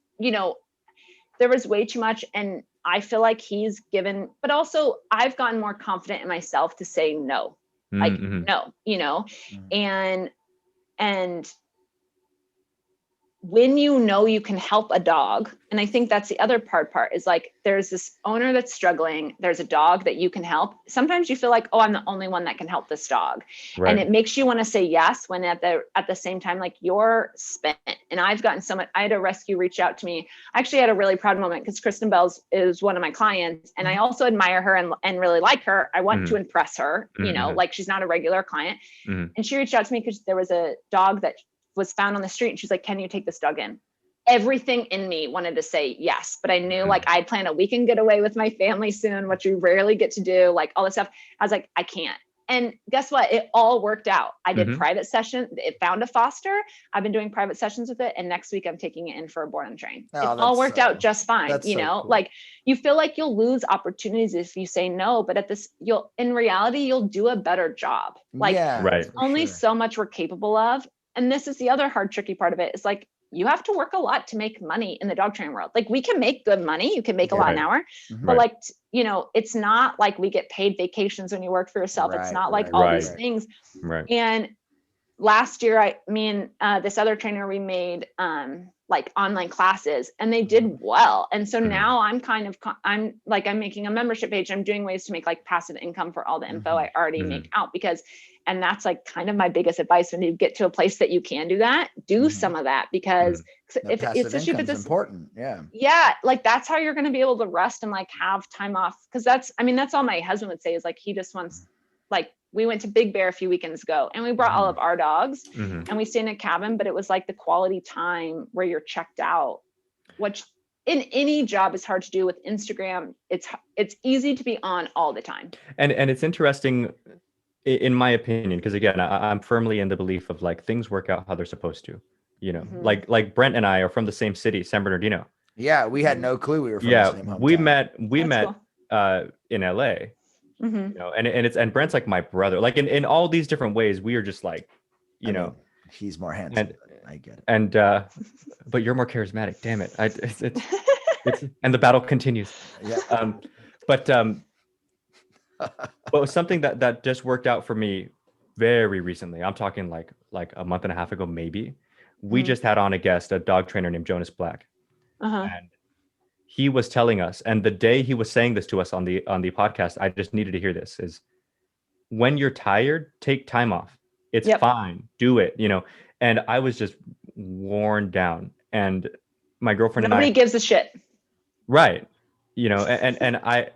way too much. And I feel like he's given, but also I've gotten more confident in myself to say no, like, no, and when you can help a dog, and I think that's the other part is like, there's this owner that's struggling, there's a dog that you can help. Sometimes you feel like, oh, I'm the only one that can help this dog. Right. And it makes you want to say yes, when at the same time, like, you're spent. And I've gotten so much. I had a rescue reach out to me. I actually had a really proud moment, because Kristen Bells is one of my clients, and I also admire her and really like her. I want to impress her, like, she's not a regular client. And she reached out to me because there was a dog that was found on the street, and she's like, can you take this dog in? Everything in me wanted to say yes, but I knew like I'd plan a weekend getaway with my family soon, which we rarely get to do, like all this stuff. I was like, I can't. And guess what? It all worked out. I did private session. It found a foster. I've been doing private sessions with it. And next week I'm taking it in for a board and train. It all worked out just fine. Cool. Like, you feel like you'll lose opportunities if you say no, but in reality, you'll do a better job. Like, only so much we're capable of. And this is the other hard, tricky part of it, is like, you have to work a lot to make money in the dog training world. Like, we can make good money. You can make a lot an hour, but like, it's not like we get paid vacations when you work for yourself. It's not like all these things. Right. And last year, me and this other trainer, we made like online classes, and they did well. And so now I'm making a membership page. I'm doing ways to make like passive income for all the info I already make out, and that's like kind of my biggest advice. When you get to a place that you can do that, do some of that, because especially if it's important. Yeah. Like, that's how you're going to be able to rest and like have time off. Cause that's all my husband would say, is like, he just wants, like, we went to Big Bear a few weekends ago, and we brought all of our dogs and we stayed in a cabin, but it was like the quality time where you're checked out, which in any job is hard to do with Instagram. It's easy to be on all the time. And it's interesting, in my opinion, because again, I'm firmly in the belief of like, things work out how they're supposed to, like Brent and I are from the same city, San Bernardino. Yeah. We had no clue we were from the same hometown. We met in LA, and Brent's like my brother, like in all these different ways. We are just like, he's more handsome. I get it. And, but you're more charismatic. Damn it. It's and the battle continues. Yeah. But something that just worked out for me very recently, I'm talking like a month and a half ago, maybe, we just had on a guest, a dog trainer named Jonas Black. And he was telling us, and the day he was saying this to us on the podcast, I just needed to hear this, is when you're tired, take time off. It's fine. Do it, and I was just worn down, and my girlfriend Nobody and I gives a shit. Right. And I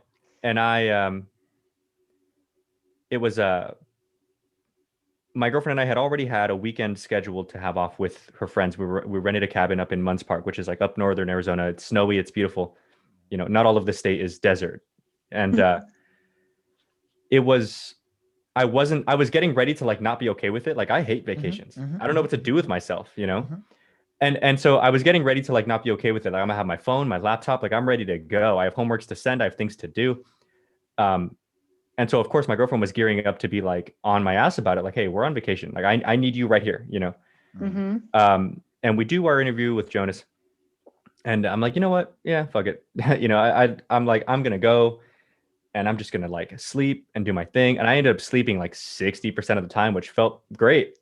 it was my girlfriend and I had already had a weekend scheduled to have off with her friends. We rented a cabin up in Munns Park, which is like up northern Arizona. It's snowy, it's beautiful. Not all of the state is desert. And I was getting ready to like not be okay with it. Like, I hate vacations. I don't know what to do with myself, And so I was getting ready to like not be okay with it. Like, I'm gonna have my phone, my laptop, like I'm ready to go. I have homeworks to send, I have things to do. And so of course my girlfriend was gearing up to be like on my ass about it. Like, hey, we're on vacation. Like, I need you right here, And we do our interview with Jonas, and I'm like, you know what? Yeah, fuck it. I'm like, I'm going to go. and I'm just gonna like sleep and do my thing. And I ended up sleeping like 60% of the time, which felt great.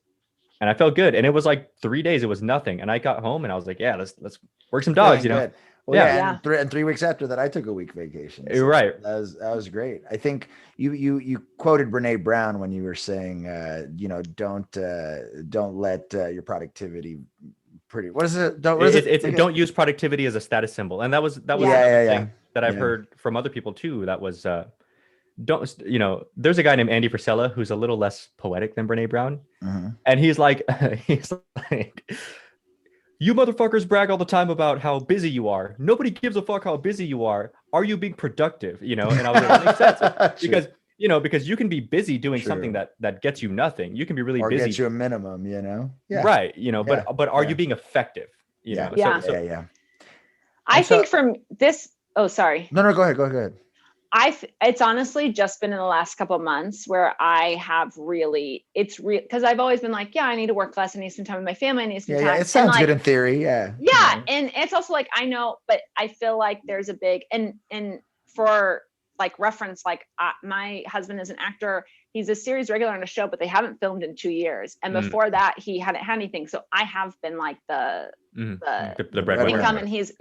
And I felt good. And it was like 3 days, it was nothing. And I got home and I was like, yeah, let's work some dogs, you know? Good. Well, Yeah. And 3 weeks after that, I took a week vacation. You're right. That was great. I think you quoted Brene Brown when you were saying, don't let your productivity what is it? Don't use productivity as a status symbol. And that was another thing that I've heard from other people too. That was, there's a guy named Andy Frisella who's a little less poetic than Brene Brown. Mm-hmm. And he's like, you motherfuckers brag all the time about how busy you are. Nobody gives a fuck how busy you are. Are you being productive? And I was like, that makes sense. because you can be busy doing something that gets you nothing. You can be really busy. Or gets you a minimum, Yeah. Right. But are you being effective? I think from this, oh, sorry. No, go ahead. It's honestly just been in the last couple of months where I have really, because I've always been like, I need to work less. I need some time with my family. I need some time. Yeah, it sounds good in theory. Yeah. Yeah. And it's also like, I know, but I feel like there's a big, and for like reference, like my husband is an actor. He's a series regular on a show, but they haven't filmed in 2 years. And before that, he hadn't had anything. So I have been like the breadwinner. income, and he's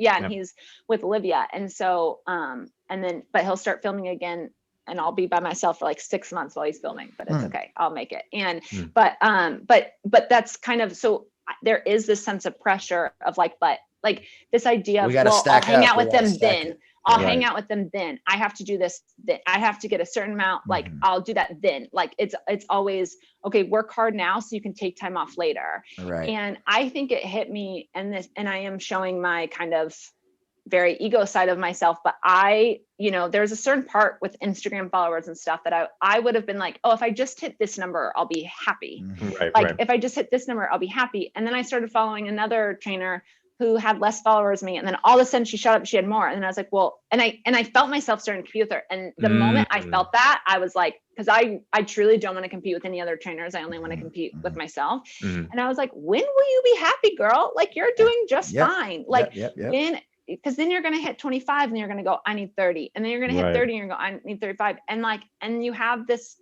with Olivia. And so, but he'll start filming again, and I'll be by myself for like 6 months while he's filming, but it's okay. I'll make it. And, but that's kind of, so there is this sense of pressure of like, but like this idea of, I'll hang out with them then. I'll hang out with them then. I have to do this. Then I have to get a certain amount. Like I'll do that then. Like it's always, okay, work hard now so you can take time off later. Right. And I think it hit me, and I am showing my kind of very ego side of myself, but there's a certain part with Instagram followers and stuff that I would have been like, oh, if I just hit this number, I'll be happy. If I just hit this number, I'll be happy. And then I started following another trainer who had less followers than me. And then all of a sudden she shut up, she had more. And then I was like, well, and I felt myself starting to compete with her. And the moment I felt that, I was like, because I truly don't want to compete with any other trainers. I only want to compete with myself. And I was like, when will you be happy, girl? Like you're doing just fine. Like because then you're going to hit 25 and you're going to go, I need 30. And then you're going to hit 30 and you're going to go, I need 35. And you have this,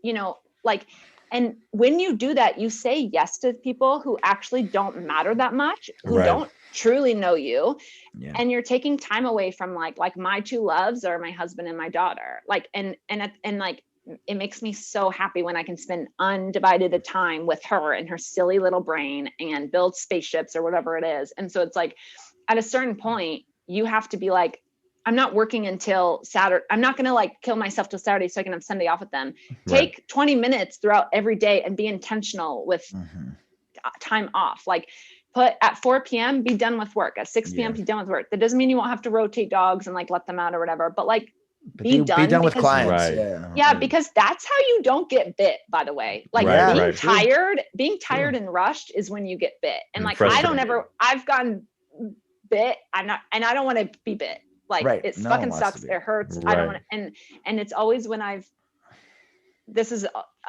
and when you do that, you say yes to people who actually don't matter that much, who don't truly know you. And you're taking time away from like my two loves are my husband and my daughter. And it makes me so happy when I can spend undivided time with her and her silly little brain and build spaceships or whatever it is. And so it's like, at a certain point, you have to be like, I'm not working until Saturday. I'm not going to like kill myself till Saturday so I can have Sunday off with them. Take 20 minutes throughout every day and be intentional with time off. Like put at 4 p.m., be done with work. At 6 p.m., be done with work. That doesn't mean you won't have to rotate dogs and like let them out or whatever, but like be done with clients. Because that's how you don't get bit, by the way. Like being tired and rushed is when you get bit. And like, I've gotten bit. I don't want to be bit. Like it fucking sucks. It hurts. I don't want to, and it's always when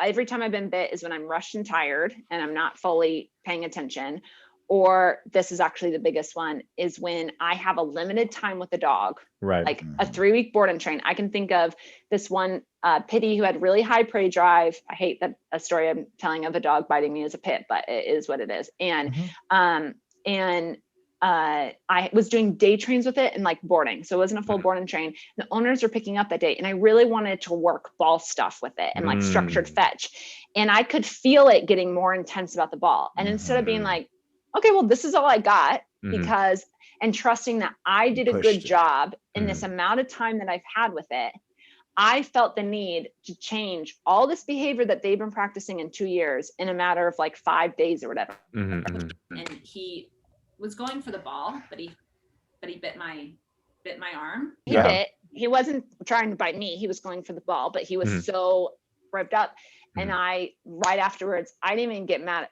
every time I've been bit is when I'm rushed and tired and I'm not fully paying attention. Or this is actually the biggest one, is when I have a limited time with the dog, like a 3-week board and train. I can think of this one pitty who had really high prey drive. I hate that a story I'm telling of a dog biting me as a pit, but it is what it is. And, I was doing day trains with it and like boarding. So it wasn't a full board and train. The owners were picking up that day and I really wanted to work ball stuff with it and like structured fetch. And I could feel it getting more intense about the ball. And instead of being like, okay, well, this is all I got and trusting that I did a good job in this amount of time that I've had with it, I felt the need to change all this behavior that they've been practicing in 2 years in a matter of like 5 days or whatever. And he was going for the ball, but he bit my arm. He wasn't trying to bite me. He was going for the ball, but he was so revved up. And right afterwards, I didn't even get mad.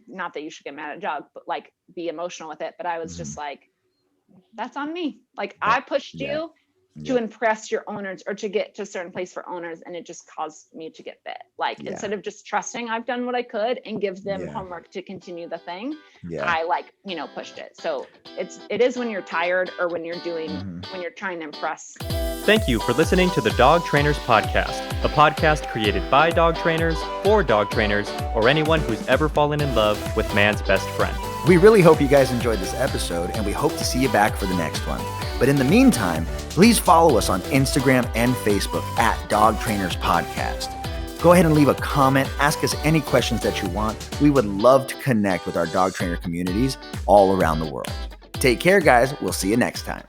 Not that you should get mad at a dog, but like be emotional with it. But I was just like, that's on me. Like I pushed you to impress your owners or to get to a certain place for owners. And it just caused me to get bit. Like instead of just trusting I've done what I could and give them homework to continue the thing, I pushed it. So it is when you're tired or when you're doing, when you're trying to impress Thank you for listening to the Dog Trainers Podcast, a podcast created by dog trainers, for dog trainers, or anyone who's ever fallen in love with man's best friend. We really hope you guys enjoyed this episode, and we hope to see you back for the next one. But in the meantime, please follow us on Instagram and Facebook at Dog Trainers Podcast. Go ahead and leave a comment. Ask us any questions that you want. We would love to connect with our dog trainer communities all around the world. Take care, guys. We'll see you next time.